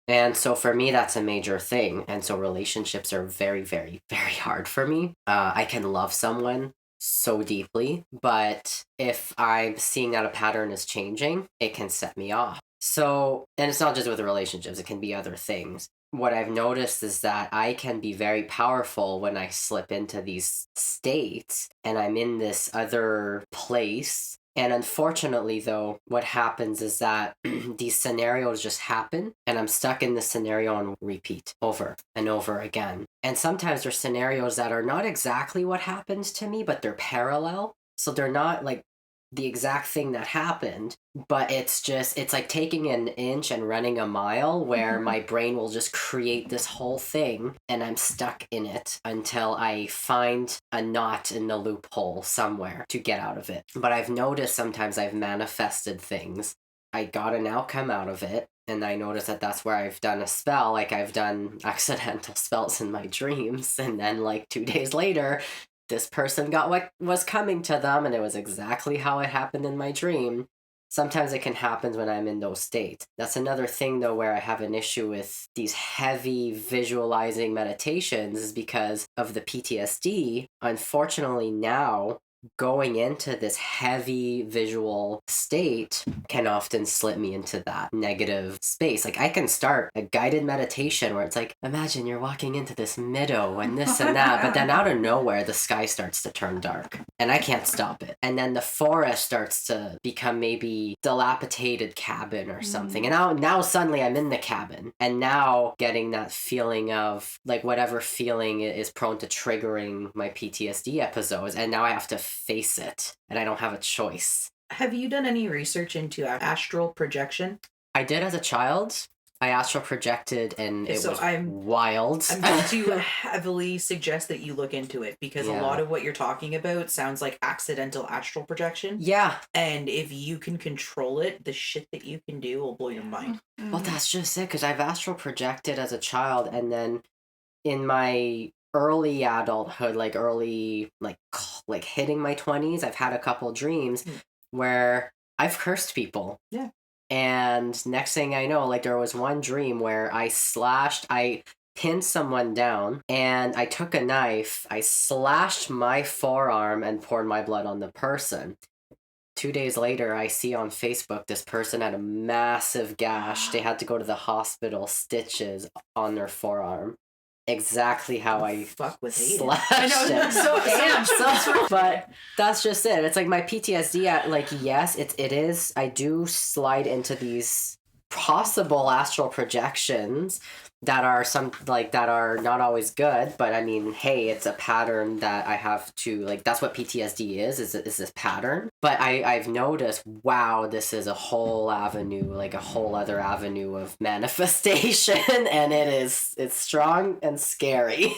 [SPEAKER 3] And so for me, that's a major thing. And so relationships are very, very, very hard for me. I can love someone so deeply, but if I'm seeing that a pattern is changing, it can set me off. So, and it's not just with relationships, it can be other things. What I've noticed is that I can be very powerful when I slip into these states and I'm in this other place. And unfortunately, though, what happens is that these scenarios just happen and I'm stuck in this scenario on repeat over and over again. And sometimes there's scenarios that are not exactly what happened to me, but they're parallel. So they're not like the exact thing that happened, but it's like taking an inch and running a mile where my brain will just create this whole thing and I'm stuck in it until I find a knot in the loophole somewhere to get out of it. But I've noticed sometimes I've manifested things. I got an outcome out of it. And I noticed that that's where I've done a spell, like I've done accidental spells in my dreams. And then like 2 days later, this person got what was coming to them, and it was exactly how it happened in my dream. Sometimes it can happen when I'm in those states. That's another thing, though, where I have an issue with these heavy visualizing meditations is because of the PTSD. Unfortunately, now, going into this heavy visual state can often slip me into that negative space. Like I can start a guided meditation where it's like, imagine you're walking into this meadow and this and that, but then out of nowhere, the sky starts to turn dark and I can't stop it. And then the forest starts to become maybe dilapidated cabin or something. And now suddenly I'm in the cabin and now getting that feeling of like whatever feeling is prone to triggering my PTSD episodes. And now I have to face it and I don't have a choice.
[SPEAKER 5] Have you done any research into astral projection?
[SPEAKER 3] I did as a child. I astral projected, and it
[SPEAKER 5] So
[SPEAKER 3] was
[SPEAKER 5] I'm-
[SPEAKER 3] wild.
[SPEAKER 5] I'm going to heavily suggest that you look into it because
[SPEAKER 3] Yeah.
[SPEAKER 5] a lot of what you're talking about sounds like accidental astral projection.
[SPEAKER 3] Yeah.
[SPEAKER 5] And if you can control it, the shit that you can do will blow your mind.
[SPEAKER 3] Well, that's just it, because I've astral projected as a child, and then in my early adulthood, like hitting my 20s, I've had a couple dreams where I've cursed people.
[SPEAKER 5] Yeah.
[SPEAKER 3] And next thing I know, like there was one dream where I pinned someone down, and I took a knife, I slashed my forearm and poured my blood on the person. 2 days later, I see on Facebook this person had a massive gash. They had to go to the hospital, stitches on their forearm. Exactly how I
[SPEAKER 5] Fuck with Aiden.
[SPEAKER 3] slashed
[SPEAKER 2] I know.
[SPEAKER 3] it.
[SPEAKER 2] So
[SPEAKER 3] But that's just it. It's like my PTSD. Yes, it is. I do slide into these possible astral projections that are not always good. But I mean, hey, it's a pattern that I have to like. That's what PTSD is this pattern. But I've noticed, wow, this is a whole avenue, like a whole other avenue of manifestation, and it's strong and scary.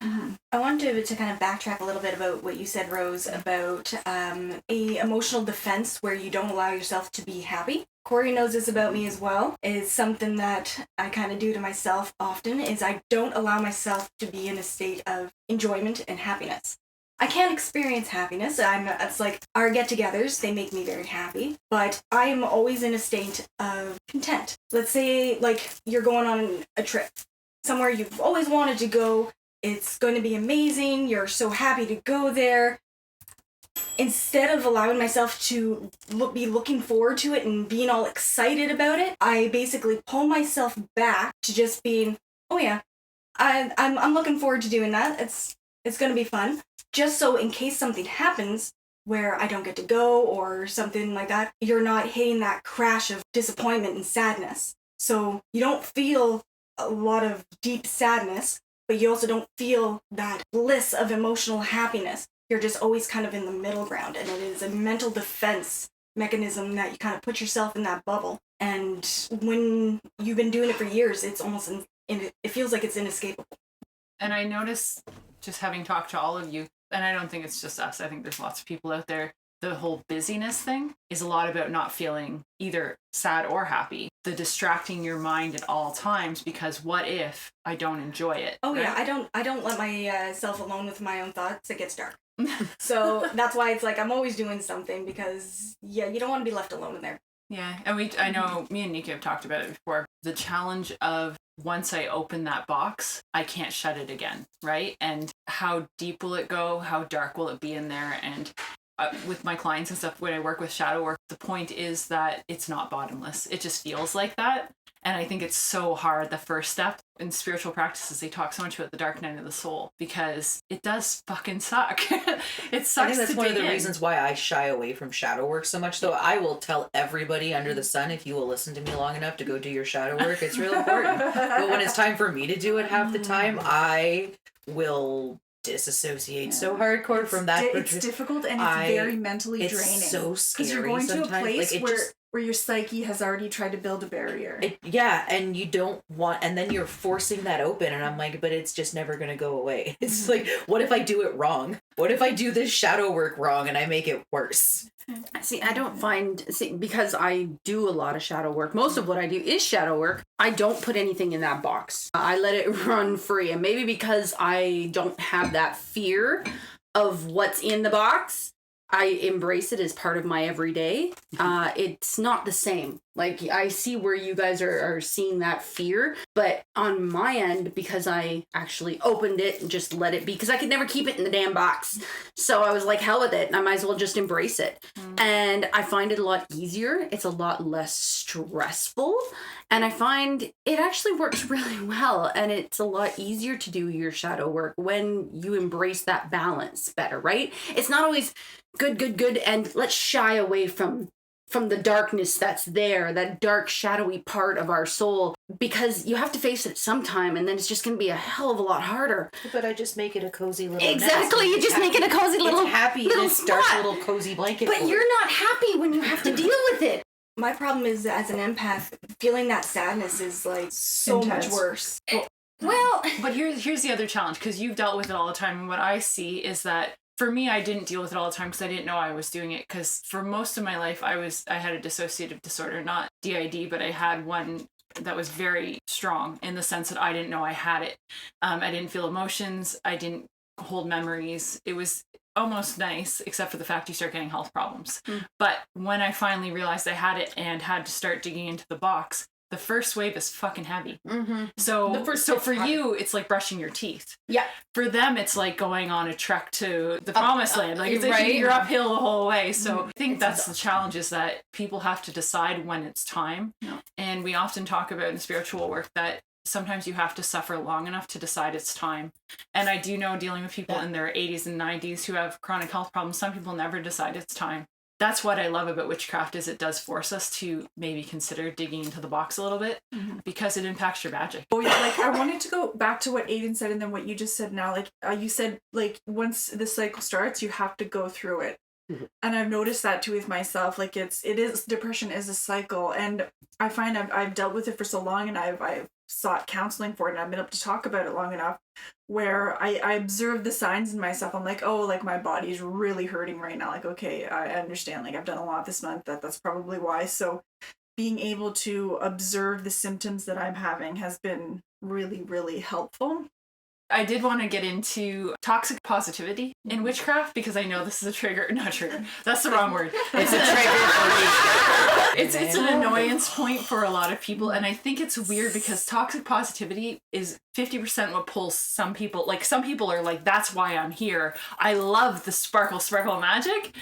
[SPEAKER 6] I wanted to kind of backtrack a little bit about what you said, Rose, about a emotional defense where you don't allow yourself to be happy. Corey knows this about me as well. It's something that I kind of do to myself often, is I don't allow myself to be in a state of enjoyment and happiness. I can't experience happiness. It's like our get-togethers, they make me very happy, but I am always in a state of content. Let's say like you're going on a trip somewhere you've always wanted to go. It's going to be amazing. You're so happy to go there. Instead of allowing myself to be looking forward to it and being all excited about it, I basically pull myself back to just being, oh yeah, I'm looking forward to doing that. It's going to be fun. Just so in case something happens where I don't get to go or something like that, you're not hitting that crash of disappointment and sadness. So you don't feel a lot of deep sadness, but you also don't feel that bliss of emotional happiness. You're just always kind of in the middle ground, and it is a mental defense mechanism that you kind of put yourself in that bubble. And when you've been doing it for years, it's almost, it feels like it's inescapable.
[SPEAKER 2] And I notice, just having talked to all of you, and I don't think it's just us, I think there's lots of people out there, the whole busyness thing is a lot about not feeling either sad or happy. The distracting your mind at all times, because what if I don't enjoy it?
[SPEAKER 6] Oh
[SPEAKER 2] right?
[SPEAKER 6] yeah, I don't let myself alone with my own thoughts. It gets dark. So that's why it's like I'm always doing something, because yeah, you don't want to be left alone in there.
[SPEAKER 2] Yeah, and I know me and Nika have talked about it before. The challenge of once I open that box, I can't shut it again, right? And how deep will it go? How dark will it be in there? And with my clients and stuff, when I work with shadow work, the point is that it's not bottomless. It just feels like that. And I think it's so hard. The first step in spiritual practices, they talk so much about the dark night of the soul, because it does fucking suck. It sucks.
[SPEAKER 5] I think that's
[SPEAKER 2] to
[SPEAKER 5] one of
[SPEAKER 2] dig
[SPEAKER 5] the
[SPEAKER 2] in.
[SPEAKER 5] reasons why I shy away from shadow work so much. Though I will tell everybody under the sun, if you will listen to me long enough to go do your shadow work, it's real important. But when it's time for me to do it half the time, I will disassociate so hardcore from that.
[SPEAKER 4] It's difficult, and it's very mentally
[SPEAKER 5] it's
[SPEAKER 4] draining.
[SPEAKER 5] so scary
[SPEAKER 4] because you're going to a
[SPEAKER 5] sometimes.
[SPEAKER 4] place
[SPEAKER 5] Like, it
[SPEAKER 4] where
[SPEAKER 5] just-
[SPEAKER 4] where your psyche has already tried to build a barrier.
[SPEAKER 5] Yeah, and you don't want, and then you're forcing that open, and I'm like, but it's just never gonna go away. It's like, what if I do it wrong? What if I do this shadow work wrong and I make it worse?
[SPEAKER 1] See, I don't find, because I do a lot of shadow work. Most of what I do is shadow work. I don't put anything in that box. I let it run free. And maybe because I don't have that fear of what's in the box, I embrace it as part of my everyday. It's not the same. Like, I see where you guys are seeing that fear, but on my end, because I actually opened it and just let it be, because I could never keep it in the damn box. So I was like, hell with it, and I might as well just embrace it. And I find it a lot easier. It's a lot less stressful. And I find it actually works really well. And it's a lot easier to do your shadow work when you embrace that balance better, right? It's not always good, and let's shy away from the darkness that's there, that dark, shadowy part of our soul, because you have to face it sometime, and then it's just going to be a hell of a lot harder.
[SPEAKER 5] But I just make it a cozy little
[SPEAKER 1] Exactly, you just make it a cozy little
[SPEAKER 5] it's happy
[SPEAKER 1] little
[SPEAKER 5] in this dark
[SPEAKER 1] spot.
[SPEAKER 5] little cozy blanket.
[SPEAKER 1] But
[SPEAKER 5] for
[SPEAKER 1] you're
[SPEAKER 5] it.
[SPEAKER 1] not happy when you have to deal with it.
[SPEAKER 6] My problem is that as an empath, feeling that sadness is like so
[SPEAKER 4] Intense.
[SPEAKER 6] much worse.
[SPEAKER 1] Well,
[SPEAKER 2] But here's the other challenge, because you've dealt with it all the time, and what I see is that for me, I didn't deal with it all the time because I didn't know I was doing it. Because for most of my life, I had a dissociative disorder, not DID, but I had one that was very strong in the sense that I didn't know I had it. I didn't feel emotions. I didn't hold memories. It was almost nice, except for the fact you start getting health problems. But when I finally realized I had it and had to start digging into the box, the first wave is fucking heavy. So for you, it's like brushing your teeth.
[SPEAKER 1] Yeah.
[SPEAKER 2] For them, it's like going on a trek to the promised land. Like, it's
[SPEAKER 1] right.
[SPEAKER 2] you're uphill the whole way. So I think that's the challenge, is that people have to decide when it's time.
[SPEAKER 1] Yeah.
[SPEAKER 2] And we often talk about in spiritual work that sometimes you have to suffer long enough to decide it's time. And I do know, dealing with people in their 80s and 90s who have chronic health problems, some people never decide it's time. That's what I love about witchcraft, is it does force us to maybe consider digging into the box a little bit, because it impacts your magic.
[SPEAKER 4] Oh yeah, like I wanted to go back to what Aiden said and then what you just said now. Like you said, like once the cycle starts, you have to go through it. And I've noticed that too with myself. Like depression is a cycle, and I find I've dealt with it for so long, and I've sought counseling for it, and I've been able to talk about it long enough where I observe the signs in myself. I'm like, oh, like my body's really hurting right now. Like, okay, I understand. Like I've done a lot this month. That's probably why. So being able to observe the symptoms that I'm having has been really, really helpful.
[SPEAKER 2] I did want to get into toxic positivity in witchcraft, because I know this is a trigger. Not trigger. That's the wrong word.
[SPEAKER 3] It's a trigger for me.
[SPEAKER 2] It's an annoyance point for a lot of people, and I think it's weird because toxic positivity is 50% what pulls some people. Like, some people are like, that's why I'm here. I love the sparkle magic.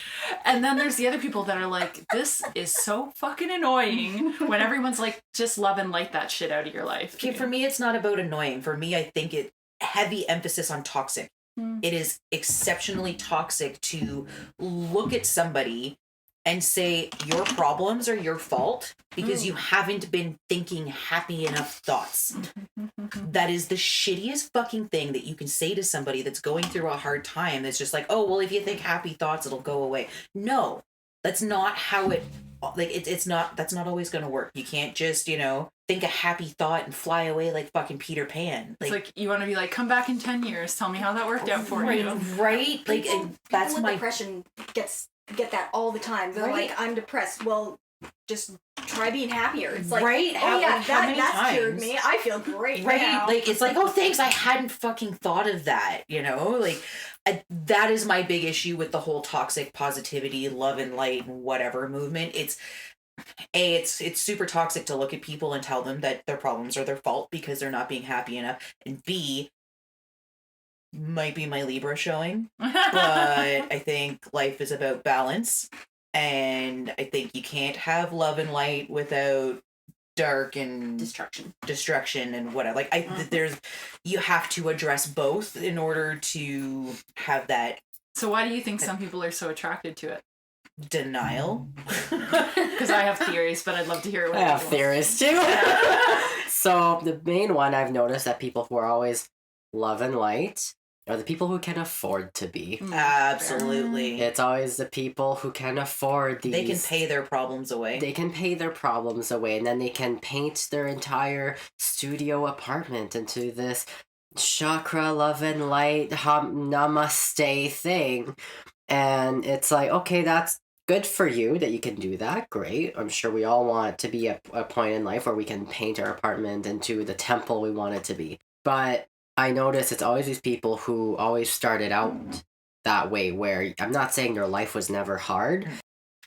[SPEAKER 2] And then there's the other people that are like, this is so fucking annoying, when everyone's like, just love and light that shit out of your life.
[SPEAKER 5] Okay, for me, it's not about annoying. For me, I think heavy emphasis on toxic. It is exceptionally toxic to look at somebody and say your problems are your fault because you haven't been thinking happy enough thoughts. That is the shittiest fucking thing that you can say to somebody that's going through a hard time. It's just like, oh, well, if you think happy thoughts, it'll go away. No, that's not how it, like, that's not always going to work. You can't just, think a happy thought and fly away like fucking Peter Pan.
[SPEAKER 2] It's like, you want to be like, come back in 10 years, tell me how that worked out for you.
[SPEAKER 5] Right? Like,
[SPEAKER 6] People
[SPEAKER 5] that's
[SPEAKER 6] with
[SPEAKER 5] my...
[SPEAKER 6] depression get that all the time. They're
[SPEAKER 5] Right.
[SPEAKER 6] like, I'm depressed. Well, just try being happier. It's like,
[SPEAKER 5] Right?
[SPEAKER 6] oh
[SPEAKER 5] How-
[SPEAKER 6] yeah,
[SPEAKER 5] like, how many
[SPEAKER 6] that's cured
[SPEAKER 5] times?
[SPEAKER 6] me. I feel great
[SPEAKER 5] Right?
[SPEAKER 6] now.
[SPEAKER 5] Like, it's like, oh, thanks, I hadn't fucking thought of that, Like, that is my big issue with the whole toxic positivity, love and light, and whatever movement. It's super toxic to look at people and tell them that their problems are their fault because they're not being happy enough. And B, might be my Libra showing, but I think life is about balance. And I think you can't have love and light without dark and destruction and whatever. Like, you have to address both in order to have that
[SPEAKER 2] So why do you think some people are so attracted to it?
[SPEAKER 5] denial.
[SPEAKER 2] Because I have theories, but I'd love to hear what
[SPEAKER 3] I have
[SPEAKER 2] people-
[SPEAKER 3] theories too. So the main one I've noticed that people who are always love and light are the people who can afford to be.
[SPEAKER 5] Absolutely.
[SPEAKER 3] It's always the people who can afford these.
[SPEAKER 5] They can pay their problems away.
[SPEAKER 3] They can pay their problems away, and then they can paint their entire studio apartment into this chakra love and light namaste thing. And it's like, okay, that's good for you that you can do that. Great. I'm sure we all want to be at a point in life where we can paint our apartment into the temple we want it to be. But I notice it's always these people who always started out that way, where I'm not saying their life was never hard.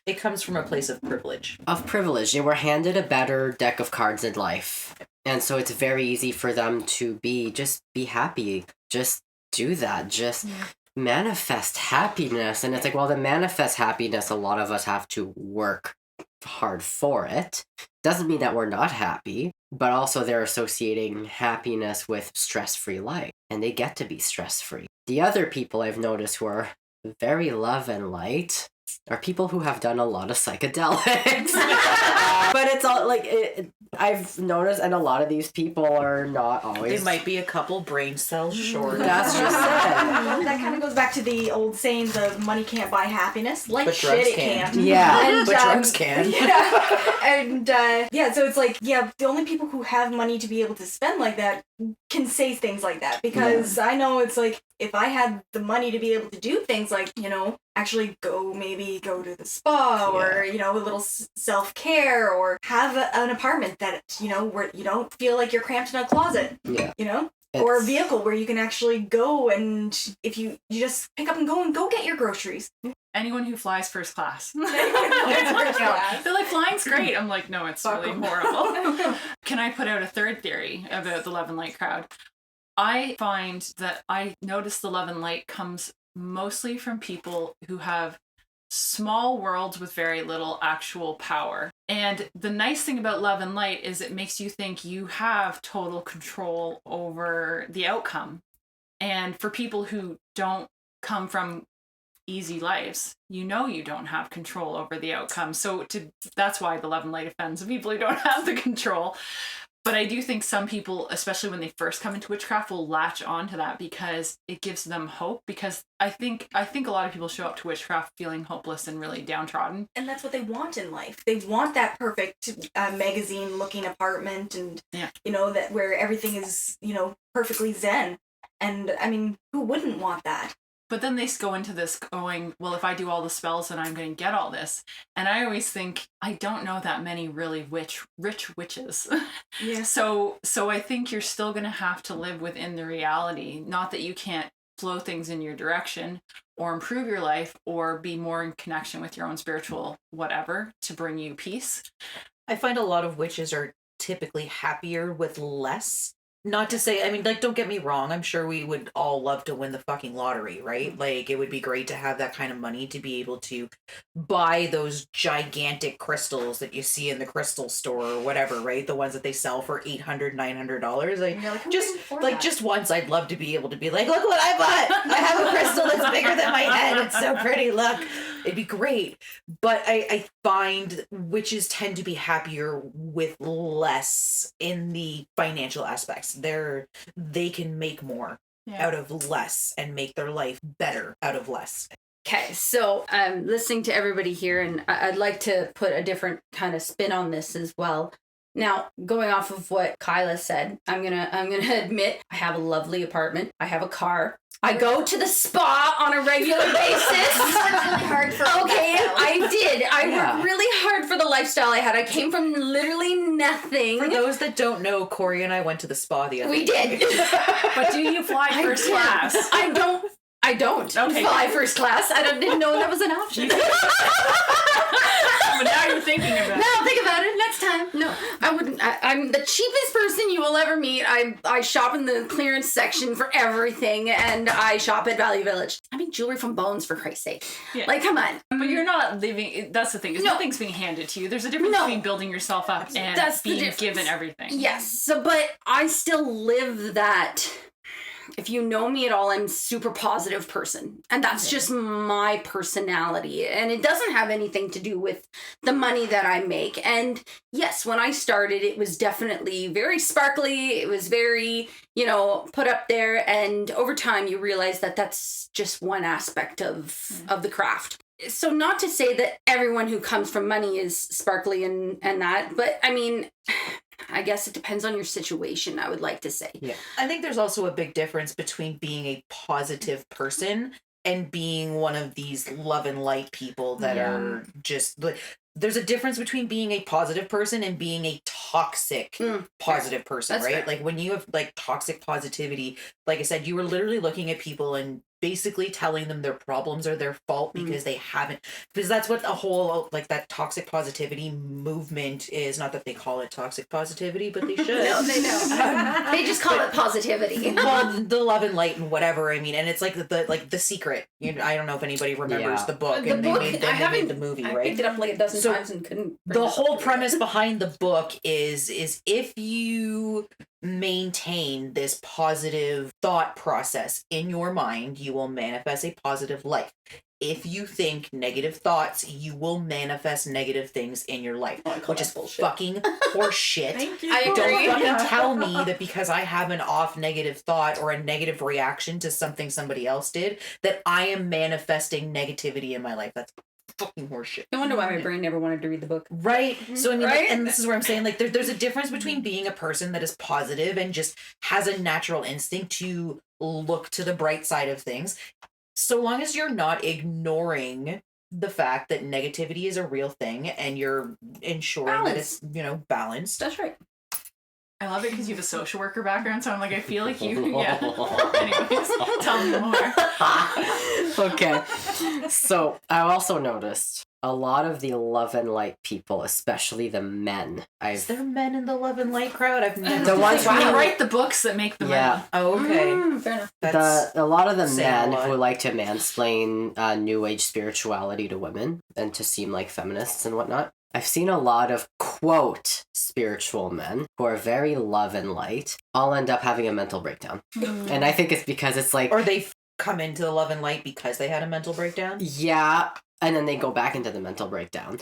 [SPEAKER 5] It comes from a place of privilege.
[SPEAKER 3] Of privilege. They were handed a better deck of cards in life. And so it's very easy for them to just be happy. Just do that. Just manifest happiness. And it's like, well, to manifest happiness, a lot of us have to work hard for it. Doesn't mean that we're not happy, but also they're associating happiness with stress-free life, and they get to be stress-free. The other people I've noticed who are very love and light, are people who have done a lot of psychedelics. But it's all like I've noticed, and a lot of these people are not always.
[SPEAKER 5] They might be a couple brain cells short.
[SPEAKER 3] That's just it.
[SPEAKER 6] That kind of goes back to the old saying, the money can't buy happiness. Like
[SPEAKER 5] But
[SPEAKER 6] shit,
[SPEAKER 5] drugs
[SPEAKER 6] it
[SPEAKER 5] can.
[SPEAKER 6] can.
[SPEAKER 3] Yeah.
[SPEAKER 6] And,
[SPEAKER 5] But drugs can.
[SPEAKER 6] Yeah. And yeah, so it's like, yeah, the only people who have money to be able to spend like that can say things like that. Because I know it's like, if I had the money to be able to do things like, you know, actually maybe go to the spa or, you know, a little self-care, or have an apartment that, you know, where you don't feel like you're cramped in a closet,
[SPEAKER 3] Yeah.
[SPEAKER 6] you know? Or a vehicle where you can actually go, and if you just pick up and go get your groceries.
[SPEAKER 2] Anyone who flies first class.
[SPEAKER 6] Anyone who flies first class.
[SPEAKER 2] They're like, flying's great. I'm like, no, it's really horrible. Can I put out a third theory about the Love and Light crowd? I find that I notice the Love and Light comes mostly from people who have small worlds with very little actual power. And the nice thing about Love and Light is it makes you think you have total control over the outcome. And for people who don't come from easy lives, you know, you don't have control over the outcome. So that's why the Love and Light offends the people who don't have the control. But I do think some people, especially when they first come into witchcraft, will latch on to that because it gives them hope. Because I think a lot of people show up to witchcraft feeling hopeless and really downtrodden.
[SPEAKER 6] And that's what they want in life. They want that perfect magazine-looking apartment, and you know, that where everything is, you know, perfectly zen. And I mean, who wouldn't want that?
[SPEAKER 2] But then they go into this going, well, if I do all the spells, then I'm going to get all this. And I always think, I don't know that many really rich witches.
[SPEAKER 6] Yeah.
[SPEAKER 2] So I think you're still going to have to live within the reality. Not that you can't flow things in your direction or improve your life or be more in connection with your own spiritual whatever to bring you peace.
[SPEAKER 5] I find a lot of witches are typically happier with less. Not to say, I mean, like, don't get me wrong. I'm sure we would all love to win the fucking lottery, right? Like, it would be great to have that kind of money to be able to buy those gigantic crystals that you see in the crystal store or whatever, right? The ones that they sell for $800, $900. Like, just once, I'd love to be able to be like, look what I bought! I have a crystal that's bigger than my head. It's so pretty. Look, it'd be great. But I find witches tend to be happier with less in the financial aspects. They can make more out of less and make their life better out of less.
[SPEAKER 1] Okay, so I'm listening to everybody here, and I'd like to put a different kind of spin on this as well. Now, going off of what Kyla said, I'm gonna admit I have a lovely apartment. I have a car. I go to the spa on a regular basis.
[SPEAKER 6] You worked really hard for
[SPEAKER 1] Okay,
[SPEAKER 6] that,
[SPEAKER 1] I did. I worked really hard for the lifestyle I had. I came from literally nothing.
[SPEAKER 5] For those that don't know, Corey and I went to the spa the other
[SPEAKER 1] We
[SPEAKER 5] day.
[SPEAKER 1] did.
[SPEAKER 2] But do you fly first class?
[SPEAKER 1] I don't
[SPEAKER 2] Okay.
[SPEAKER 1] fly first class. Didn't know that was an option.
[SPEAKER 2] But now you're thinking about it.
[SPEAKER 1] No, think about it next time. No, I wouldn't. I'm the cheapest person you will ever meet. I shop in the clearance section for everything, and I shop at Value Village. I mean, jewelry from Bones, for Christ's sake.
[SPEAKER 2] Yeah.
[SPEAKER 1] Like, come on.
[SPEAKER 2] But you're not living. That's the thing. Is nothing's being handed to you. There's a difference between building yourself up and
[SPEAKER 1] That's the
[SPEAKER 2] being
[SPEAKER 1] difference.
[SPEAKER 2] given everything.
[SPEAKER 1] Yes, so, but I still live that. If you know me at all, I'm a super positive person. And that's just my personality. And it doesn't have anything to do with the money that I make. And yes, when I started, it was definitely very sparkly. It was very, put up there. And over time, you realize that that's just one aspect of the craft. So not to say that everyone who comes from money is sparkly and that, but I mean, I guess it depends on your situation, I would like to say.
[SPEAKER 3] Yeah.
[SPEAKER 5] I think there's also a big difference between being a positive person and being one of these love and light people that are just... There's a difference between being a positive person and being a toxic positive person,
[SPEAKER 1] That's
[SPEAKER 5] right?
[SPEAKER 1] fair.
[SPEAKER 5] Like when you have like toxic positivity, like I said, you were literally looking at people and basically telling them their problems are their fault because they haven't, because that's what the whole like that toxic positivity movement is. Not that they call it toxic positivity, but they should.
[SPEAKER 1] No, they don't. They just call it positivity.
[SPEAKER 5] Well, the love and light and whatever. I mean, and it's like the Secret. I don't know if anybody remembers the book, and they made the movie,
[SPEAKER 1] I
[SPEAKER 5] right?
[SPEAKER 1] picked it up like a dozen
[SPEAKER 5] So,
[SPEAKER 1] times and couldn't.
[SPEAKER 5] The whole premise behind the book is if you maintain this positive thought process in your mind, you will manifest a positive life. If you think negative thoughts, you will manifest negative things in your life, which is
[SPEAKER 6] bullshit.
[SPEAKER 5] fucking horseshit.
[SPEAKER 6] Thank you.
[SPEAKER 1] I
[SPEAKER 5] Don't
[SPEAKER 1] agree.
[SPEAKER 5] fucking tell me that because I have an off negative thought or a negative reaction to something somebody else did, that I am manifesting negativity in my life. That's fucking horseshit.
[SPEAKER 1] No wonder why my brain never wanted to read the book.
[SPEAKER 5] Right. So I mean,
[SPEAKER 1] Right?
[SPEAKER 5] and this is where I'm saying, like, there's a difference between being a person that is positive and just has a natural instinct to look to the bright side of things. So long as you're not ignoring the fact that negativity is a real thing and you're ensuring that it's, balanced.
[SPEAKER 1] That's right.
[SPEAKER 2] I love it because you have a social worker background, so I'm like, I feel like you. Yeah. Anyways, tell me more.
[SPEAKER 3] Okay. So I also noticed a lot of the love and light people, especially the men.
[SPEAKER 5] Is there men in the love and light crowd? I've never.
[SPEAKER 3] The ones
[SPEAKER 2] We
[SPEAKER 3] who-
[SPEAKER 2] write the books that make the money.
[SPEAKER 5] Oh, okay.
[SPEAKER 1] Fair enough.
[SPEAKER 5] That's
[SPEAKER 3] A lot of the
[SPEAKER 5] saying a
[SPEAKER 3] men
[SPEAKER 5] lot.
[SPEAKER 3] who like to mansplain new age spirituality to women and to seem like feminists and whatnot. I've seen a lot of quote spiritual men who are very love and light all end up having a mental breakdown. And I think it's because it's like,
[SPEAKER 5] or they've come into the love and light because they had a mental breakdown.
[SPEAKER 3] yeah, and then they go back into the mental breakdown.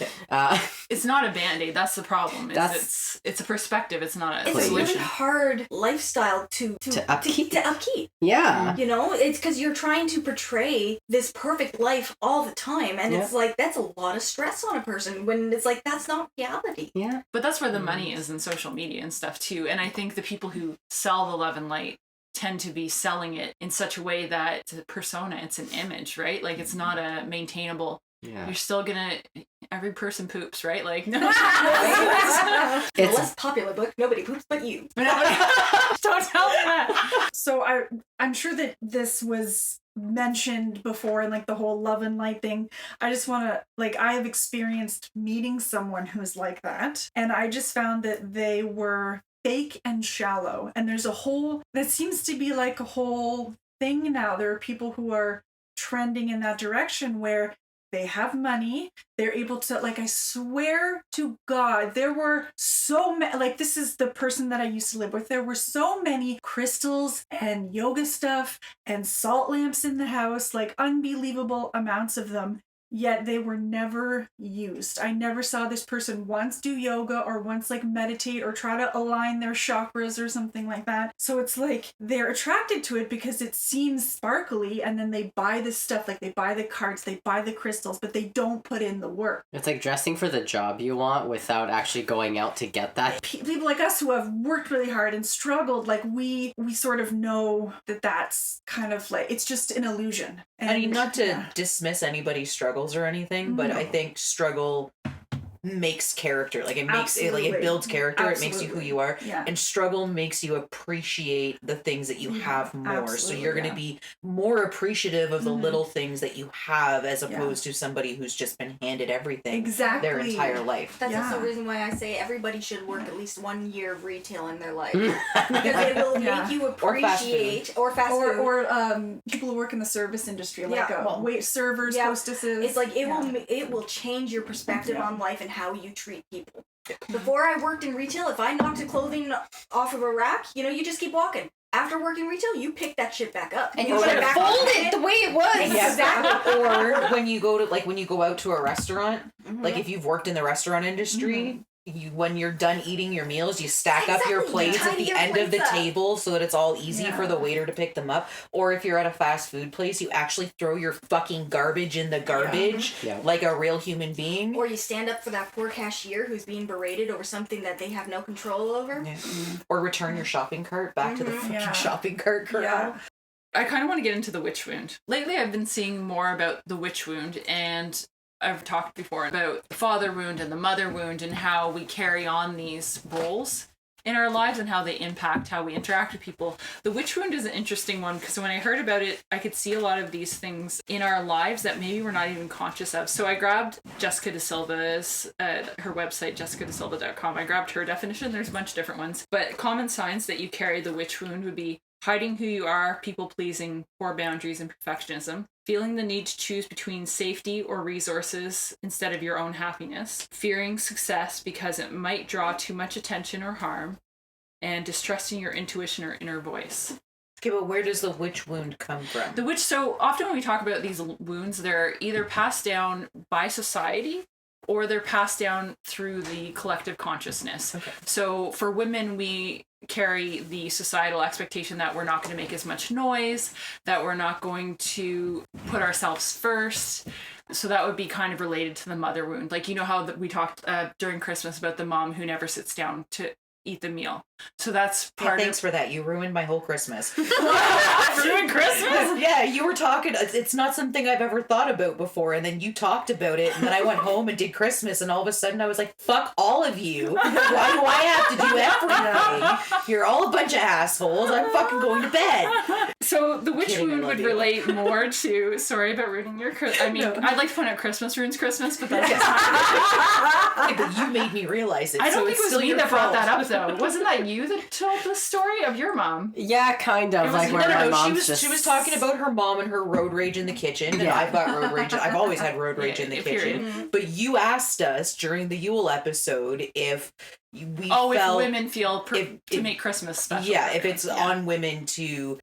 [SPEAKER 2] It's not a band-aid. That's the problem.
[SPEAKER 3] That's-
[SPEAKER 2] It's a perspective. It's not a
[SPEAKER 6] It's a really
[SPEAKER 2] solution.
[SPEAKER 6] hard lifestyle to
[SPEAKER 3] upkeep.
[SPEAKER 6] to upkeep.
[SPEAKER 3] Yeah.
[SPEAKER 6] You know, it's because you're trying to portray this perfect life all the time, and it's like that's a lot of stress on a person when it's like that's not reality.
[SPEAKER 3] Yeah.
[SPEAKER 2] But that's where the money is in social media and stuff too. And I think the people who sell the love and light tend to be selling it in such a way that it's a persona, it's an image, right? Like it's not a maintainable.
[SPEAKER 3] Yeah.
[SPEAKER 2] You're still gonna. Every person poops, right? Like no.
[SPEAKER 6] The
[SPEAKER 3] It's
[SPEAKER 6] less popular book, nobody poops but you.
[SPEAKER 2] Don't tell me that.
[SPEAKER 4] So I'm sure that this was mentioned before in like the whole love and light thing. I just want to I have experienced meeting someone who's like that, and I just found that they were fake and shallow. And there's that seems to be like a whole thing now. There are people who are trending in that direction where they have money, they're able to, I swear to God, there were so many, this is the person that I used to live with, there were so many crystals and yoga stuff and salt lamps in the house, unbelievable amounts of them. Yet they were never used. I never saw this person once do yoga or once meditate or try to align their chakras or something like that. So it's they're attracted to it because it seems sparkly, and then they buy this stuff, they buy the cards, they buy the crystals, but they don't put in the work.
[SPEAKER 3] It's like dressing for the job you want without actually going out to get that.
[SPEAKER 4] People like us who have worked really hard and struggled, we sort of know that that's kind of it's just an illusion. And,
[SPEAKER 5] I mean, not to dismiss anybody's struggles or anything, but I think struggle makes character. It makes it builds character. It makes you who you are.
[SPEAKER 4] Yeah.
[SPEAKER 5] And struggle makes you appreciate the things that you have more. So you're going to
[SPEAKER 4] yeah.
[SPEAKER 5] be more appreciative of the little things that you have, as
[SPEAKER 4] Yeah.
[SPEAKER 5] opposed to somebody who's just been handed everything
[SPEAKER 4] Exactly.
[SPEAKER 5] their entire life.
[SPEAKER 6] That's
[SPEAKER 4] Yeah.
[SPEAKER 6] also the reason why I say everybody should work at least 1 year of retail in their life.
[SPEAKER 3] Mm.
[SPEAKER 6] Because it will
[SPEAKER 4] Yeah.
[SPEAKER 6] make you
[SPEAKER 5] Or fast food.
[SPEAKER 6] appreciate or fast food.
[SPEAKER 4] Or people who work in the service industry, wait servers,
[SPEAKER 6] Yeah.
[SPEAKER 4] hostesses.
[SPEAKER 6] It's it will change your perspective on life and how you treat people. Before I worked in retail, if I knocked a clothing off of a rack, you just keep walking. After working retail, you pick that shit back up
[SPEAKER 1] And you
[SPEAKER 6] put
[SPEAKER 1] should
[SPEAKER 6] it back
[SPEAKER 1] fold
[SPEAKER 6] on.
[SPEAKER 1] it the way it was.
[SPEAKER 6] Exactly.
[SPEAKER 5] Or when you go to when you go out to a restaurant,
[SPEAKER 6] Mhm.
[SPEAKER 5] if you've worked in the restaurant industry, when you're done eating your meals, you stack up your
[SPEAKER 6] Exactly.
[SPEAKER 5] plates at
[SPEAKER 6] Tidy
[SPEAKER 5] the
[SPEAKER 6] your
[SPEAKER 5] end of the
[SPEAKER 6] plates up.
[SPEAKER 5] table so that it's all easy
[SPEAKER 4] Yeah.
[SPEAKER 5] for the waiter to pick them up. Or if you're at a fast food place, you actually throw your fucking garbage in the garbage
[SPEAKER 3] Yeah.
[SPEAKER 5] like a real human being.
[SPEAKER 6] Or you stand up for that poor cashier who's being berated over something that they have no control over.
[SPEAKER 5] Yeah. Or return your shopping cart back to the
[SPEAKER 6] Mhm.
[SPEAKER 5] fucking
[SPEAKER 4] Yeah.
[SPEAKER 5] shopping cart corral.
[SPEAKER 4] Yeah.
[SPEAKER 2] I kind of want to get into the witch wound. Lately, I've been seeing more about the witch wound, and I've talked before about the father wound and the mother wound and how we carry on these roles in our lives and how they impact how we interact with people. The witch wound is an interesting one because when I heard about it, I could see a lot of these things in our lives that maybe we're not even conscious of. So I grabbed Jessica De Silva's, her website, jessicadesilva.com. I grabbed her definition. There's a bunch of different ones. But common signs that you carry the witch wound would be hiding who you are, people-pleasing, poor boundaries, and perfectionism. Feeling the need to choose between safety or resources instead of your own happiness. Fearing success because it might draw too much attention or harm. and distrusting your intuition or inner voice.
[SPEAKER 5] Okay, but where does the witch wound come from?
[SPEAKER 2] The witch, so often when we talk about these wounds, they're either passed down by society or they're passed down through the collective consciousness.
[SPEAKER 5] Okay.
[SPEAKER 2] So for women, we carry the societal expectation that we're not going to make as much noise, that we're not going to put ourselves first. So that would be kind of related to the mother wound. Like, you know how we talked during Christmas about the mom who never sits down to eat the meal. So that's part
[SPEAKER 5] Thanks for that. You ruined my whole Christmas.
[SPEAKER 2] Ruined Christmas?
[SPEAKER 5] Yeah, you were talking. It's not something I've ever thought about before. And then you talked about it. And then I went home and did Christmas. And all of a sudden I was like, fuck all of you. Why do I have to do everything? You're all a bunch of assholes. I'm fucking going to bed.
[SPEAKER 2] So the witch
[SPEAKER 5] Kidding, I
[SPEAKER 2] wound
[SPEAKER 5] love
[SPEAKER 2] would
[SPEAKER 5] you.
[SPEAKER 2] relate more to, sorry about ruining your Christmas. I mean,
[SPEAKER 5] No.
[SPEAKER 2] I'd like to point out Christmas ruins Christmas, but that's just
[SPEAKER 5] Yeah, but you made me realize it.
[SPEAKER 2] I don't
[SPEAKER 5] so
[SPEAKER 2] think
[SPEAKER 5] it's
[SPEAKER 2] it was
[SPEAKER 5] still
[SPEAKER 2] me
[SPEAKER 5] your
[SPEAKER 2] that brought
[SPEAKER 5] fault.
[SPEAKER 2] that up, though. Wasn't that you that told the story of your mom?
[SPEAKER 3] Yeah, kind of.
[SPEAKER 2] It was-
[SPEAKER 3] Like where
[SPEAKER 5] No,
[SPEAKER 3] my
[SPEAKER 5] no,
[SPEAKER 3] mom's
[SPEAKER 5] she was
[SPEAKER 3] just...
[SPEAKER 5] she was talking about her mom and her road rage in the kitchen, and
[SPEAKER 3] Yeah.
[SPEAKER 5] I've got road rage. I've always had road rage in the
[SPEAKER 2] Yeah,
[SPEAKER 5] kitchen.
[SPEAKER 2] period.
[SPEAKER 5] But you asked us during the Yule episode if we
[SPEAKER 2] Oh,
[SPEAKER 5] felt
[SPEAKER 2] if women feel to
[SPEAKER 5] if-
[SPEAKER 2] make Christmas special.
[SPEAKER 5] yeah, if it's
[SPEAKER 2] Yeah.
[SPEAKER 5] on women to,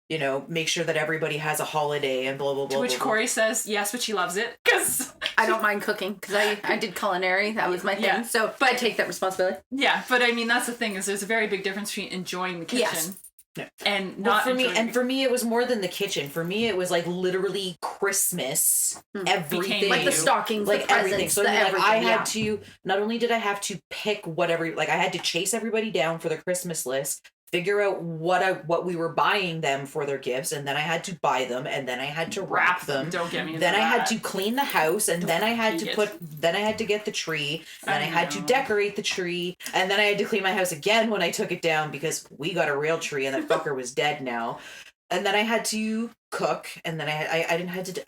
[SPEAKER 5] make sure that everybody has a holiday and blah blah blah.
[SPEAKER 2] To which
[SPEAKER 5] blah, blah.
[SPEAKER 2] Corey says yes, but she loves it because
[SPEAKER 1] I don't mind cooking because I did culinary. That was my thing.
[SPEAKER 2] Yeah.
[SPEAKER 1] So, but I take that responsibility.
[SPEAKER 2] yeah. But I mean, that's the thing is there's a very big difference between enjoying the kitchen
[SPEAKER 1] Yes.
[SPEAKER 5] No.
[SPEAKER 2] and
[SPEAKER 5] Well,
[SPEAKER 2] not
[SPEAKER 5] for me,
[SPEAKER 2] enjoying
[SPEAKER 5] and for me, it was more than the kitchen. For me, it was like literally Christmas, everything,
[SPEAKER 1] Like the stockings,
[SPEAKER 5] like
[SPEAKER 1] the presents,
[SPEAKER 5] everything. So
[SPEAKER 1] the
[SPEAKER 5] I mean, like
[SPEAKER 1] everything.
[SPEAKER 5] I
[SPEAKER 1] yeah.
[SPEAKER 5] had to. Not only did I have to pick whatever, like I had to chase everybody down for their Christmas list, figure out what we were buying them for their gifts, and then I had to buy them, and then I had to wrap them.
[SPEAKER 2] Don't get me into
[SPEAKER 5] Then I had
[SPEAKER 2] that.
[SPEAKER 5] to clean the house, and then I had to
[SPEAKER 2] Idiot.
[SPEAKER 5] then I had to get the tree, then I had to
[SPEAKER 2] know.
[SPEAKER 5] decorate the tree, and then I had to clean my house again when I took it down because we got a real tree and that fucker was dead now. And then I had to cook, and then I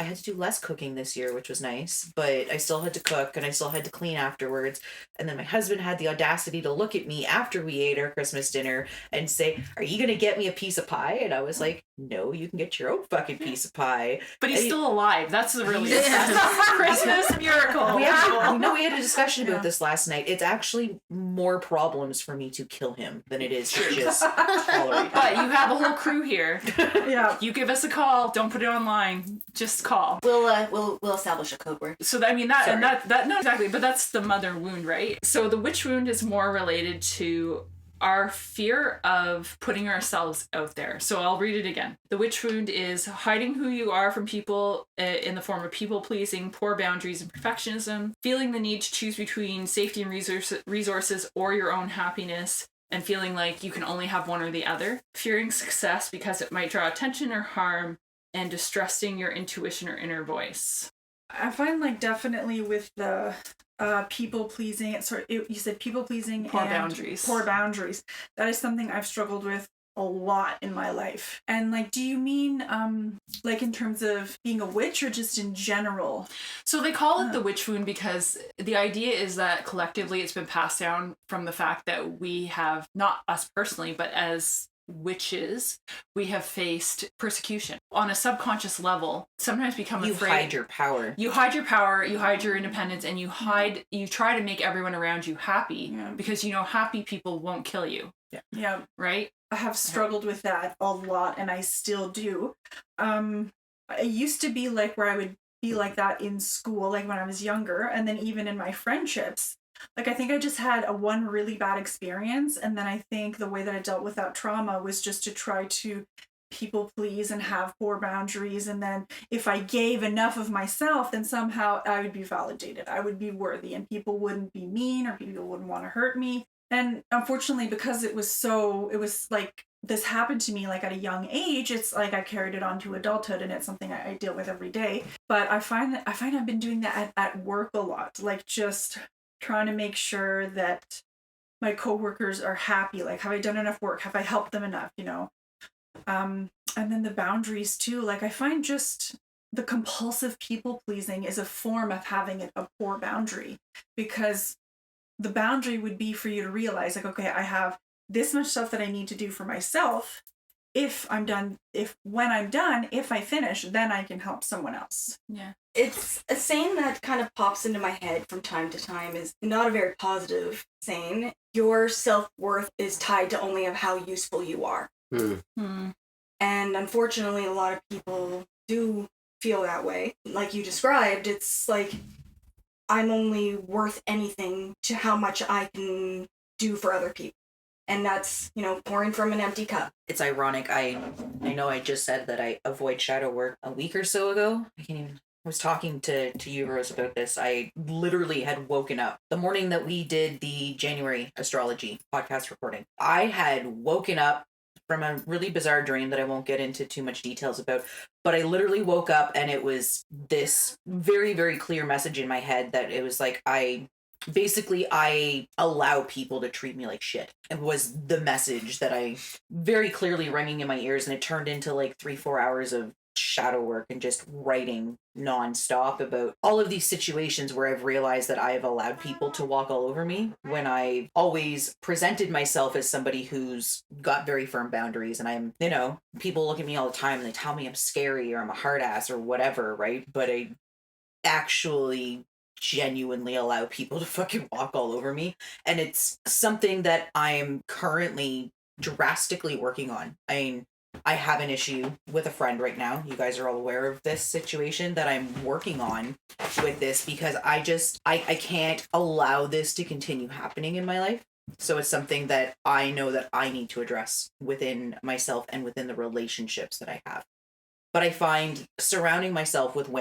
[SPEAKER 5] had to do less cooking this year, which was nice, but I still had to cook and I still had to clean afterwards. And then my husband had the audacity to look at me after we ate our Christmas dinner and say, "Are you gonna get me a piece of pie?" And I was like, "No, you can get your own fucking piece of pie."
[SPEAKER 2] But he's
[SPEAKER 5] And he-
[SPEAKER 2] still alive. That's the really
[SPEAKER 1] Yeah.
[SPEAKER 2] Christmas miracle.
[SPEAKER 5] We had a discussion
[SPEAKER 4] Yeah.
[SPEAKER 5] about this last night. It's actually more problems for me to kill him than it is to just tolerate.
[SPEAKER 2] But you have a whole crew here.
[SPEAKER 4] Yeah.
[SPEAKER 2] You give us a call. Don't put it online. Just call.
[SPEAKER 6] We'll establish a code word.
[SPEAKER 2] So I mean that
[SPEAKER 5] Sorry.
[SPEAKER 2] and that no exactly, but that's the mother wound, right? So the witch wound is more related to our fear of putting ourselves out there. So I'll read it again. The witch wound is hiding who you are from people in the form of people pleasing, poor boundaries, and perfectionism, feeling the need to choose between safety and resources or your own happiness, and feeling like you can only have one or the other, fearing success because it might draw attention or harm, and distrusting your intuition or inner voice.
[SPEAKER 4] I find like definitely with the people pleasing, you said people pleasing
[SPEAKER 2] Poor
[SPEAKER 4] and
[SPEAKER 2] boundaries.
[SPEAKER 4] poor boundaries. That is something I've struggled with a lot in my life. And like, do you mean like in terms of being a witch or just in general?
[SPEAKER 2] So they call it the witch wound because the idea is that collectively it's been passed down from the fact that we have, not us personally, but as witches, we have faced persecution on a subconscious level. Sometimes become
[SPEAKER 5] You
[SPEAKER 2] afraid.
[SPEAKER 5] hide your power.
[SPEAKER 2] You hide your power, you hide your independence, and you try to make everyone around you happy
[SPEAKER 4] Yeah.
[SPEAKER 2] because you know happy people won't kill you,
[SPEAKER 4] Yeah.
[SPEAKER 2] right?
[SPEAKER 4] I have struggled with that a lot and I still do. I used to be like where I would be like that in school, like when I was younger, and then even in my friendships. Like I think I just had one really bad experience, and then I think the way that I dealt with that trauma was just to try to people please and have poor boundaries, and then if I gave enough of myself, then somehow I would be validated. I would be worthy and people wouldn't be mean or people wouldn't want to hurt me. And unfortunately, because it was like this happened to me like at a young age, it's like I carried it on to adulthood, and it's something I deal with every day. But I find I've been doing that at work a lot, like just trying to make sure that my coworkers are happy. Like, have I done enough work? Have I helped them enough? And then the boundaries too. Like I find just the compulsive people pleasing is a form of having a poor boundary, because the boundary would be for you to realize like, okay, I have this much stuff that I need to do for myself. When I'm done, if I finish, then I can help someone else.
[SPEAKER 2] Yeah.
[SPEAKER 6] It's a saying that kind of pops into my head from time to time, is not a very positive saying. your self-worth is tied to only of how useful you are.
[SPEAKER 2] Hmm.
[SPEAKER 6] And unfortunately, a lot of people do feel that way. Like you described, it's like I'm only worth anything to how much I can do for other people. And that's, pouring from an empty cup.
[SPEAKER 5] It's ironic. I know I just said that I avoid shadow work a week or so ago. I was talking to you, Rose, about this. I literally had woken up the morning that we did the January astrology podcast recording. I had woken up from a really bizarre dream that I won't get into too much details about, but I literally woke up and it was this very, very clear message in my head that it was like, I allow people to treat me like shit. It was the message that I very clearly ringing in my ears, and it turned into like 3-4 hours of shadow work and just writing nonstop about all of these situations where I've realized that I have allowed people to walk all over me when I always presented myself as somebody who's got very firm boundaries. And I'm, people look at me all the time and they tell me I'm scary or I'm a hard ass or whatever, right? But I actually genuinely allow people to fucking walk all over me. And it's something that I'm currently drastically working on. I mean, I have an issue with a friend right now. You guys are all aware of this situation that I'm working on with this, because I can't allow this to continue happening in my life. So it's something that I know that I need to address within myself and within the relationships that I have. But I find surrounding myself with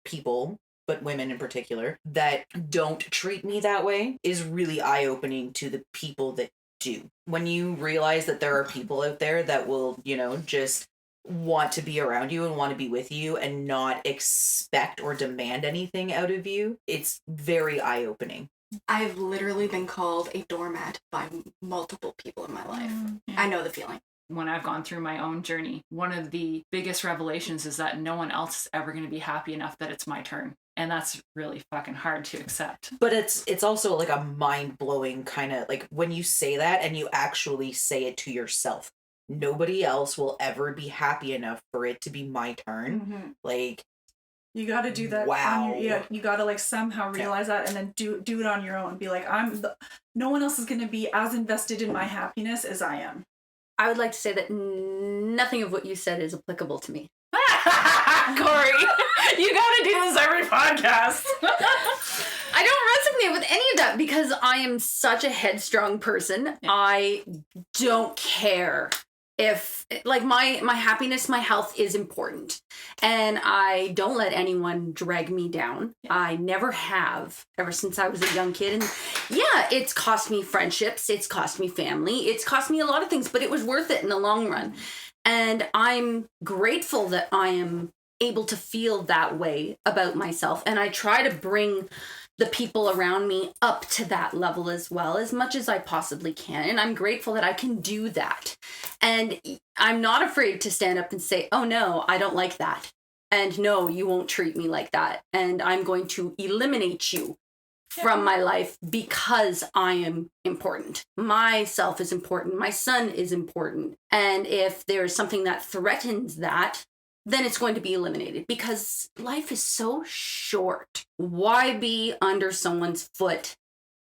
[SPEAKER 5] people, but women in particular, that don't treat me that way is really eye-opening to the people that do. When you realize that there are people out there that will, just want to be around you and want to be with you and not expect or demand anything out of you, it's very eye-opening.
[SPEAKER 6] I've literally been called a doormat by multiple people in my life.
[SPEAKER 2] Yeah.
[SPEAKER 6] I know the feeling.
[SPEAKER 2] When I've gone through my own journey, one of the biggest revelations is that no one else is ever going to be happy enough that it's my turn. And that's really fucking hard to accept.
[SPEAKER 5] But it's also like a mind-blowing kind of, like, when you say that and you actually say it to yourself. Nobody else will ever be happy enough for it to be my turn.
[SPEAKER 4] Mm-hmm.
[SPEAKER 5] Like,
[SPEAKER 4] you got to do that.
[SPEAKER 5] Wow.
[SPEAKER 4] You got to like somehow realize that and then do it on your own. Be like, no one else is going to be as invested in my happiness as I am.
[SPEAKER 1] I would like to say that nothing of what you said is applicable to me.
[SPEAKER 2] Corey, you gotta do this every podcast.
[SPEAKER 1] I don't resonate with any of that because I am such a headstrong person. Yeah. I don't care if, like, my happiness, my health is important. And I don't let anyone drag me down. Yeah. I never have, ever since I was a young kid. And yeah, it's cost me friendships. It's cost me family. It's cost me a lot of things, but it was worth it in the long run. And I'm grateful that I am able to feel that way about myself. And I try to bring the people around me up to that level as well, as much as I possibly can. And I'm grateful that I can do that. And I'm not afraid to stand up and say, oh no, I don't like that. And no, you won't treat me like that. And I'm going to eliminate you from my life because I am important. Myself is important. My son is important. And if there's something that threatens that, then it's going to be eliminated because life is so short. Why be under someone's foot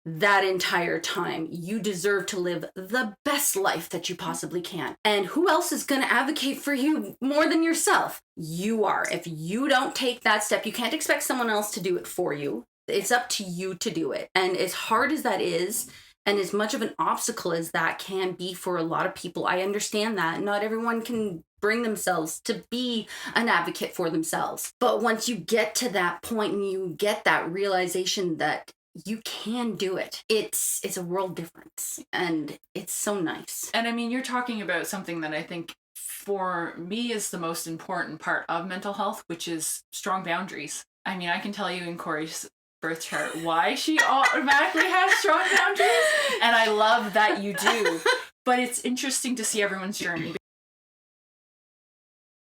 [SPEAKER 1] that entire time? You deserve to live the best life that you possibly can. And who else is going to advocate for you more than yourself? You are. If you don't take that step, you can't expect someone else to do it for you. It's up to you to do it. And as hard as that is, and as much of an obstacle as that can be for a lot of people, I understand that. Not everyone can bring themselves to be an advocate for themselves. But once you get to that point and you get that realization that you can do it, it's a world difference. And it's so nice.
[SPEAKER 2] And I mean, you're talking about something that I think for me is the most important part of mental health, which is strong boundaries. I mean, I can tell you in Corey's birth chart why she automatically has strong boundaries, and I love that you do. But it's interesting to see everyone's journey.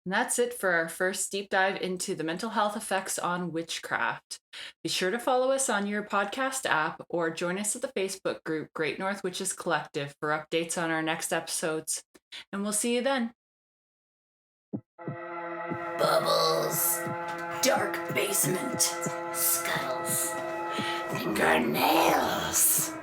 [SPEAKER 2] And that's it for our first deep dive into the mental health effects on witchcraft. Be sure to follow us on your podcast app or join us at the Facebook group Great North Witches Collective for updates on our next episodes. And we'll see you then.
[SPEAKER 1] Bubbles. Dark basement. Scuttles. Fingernails.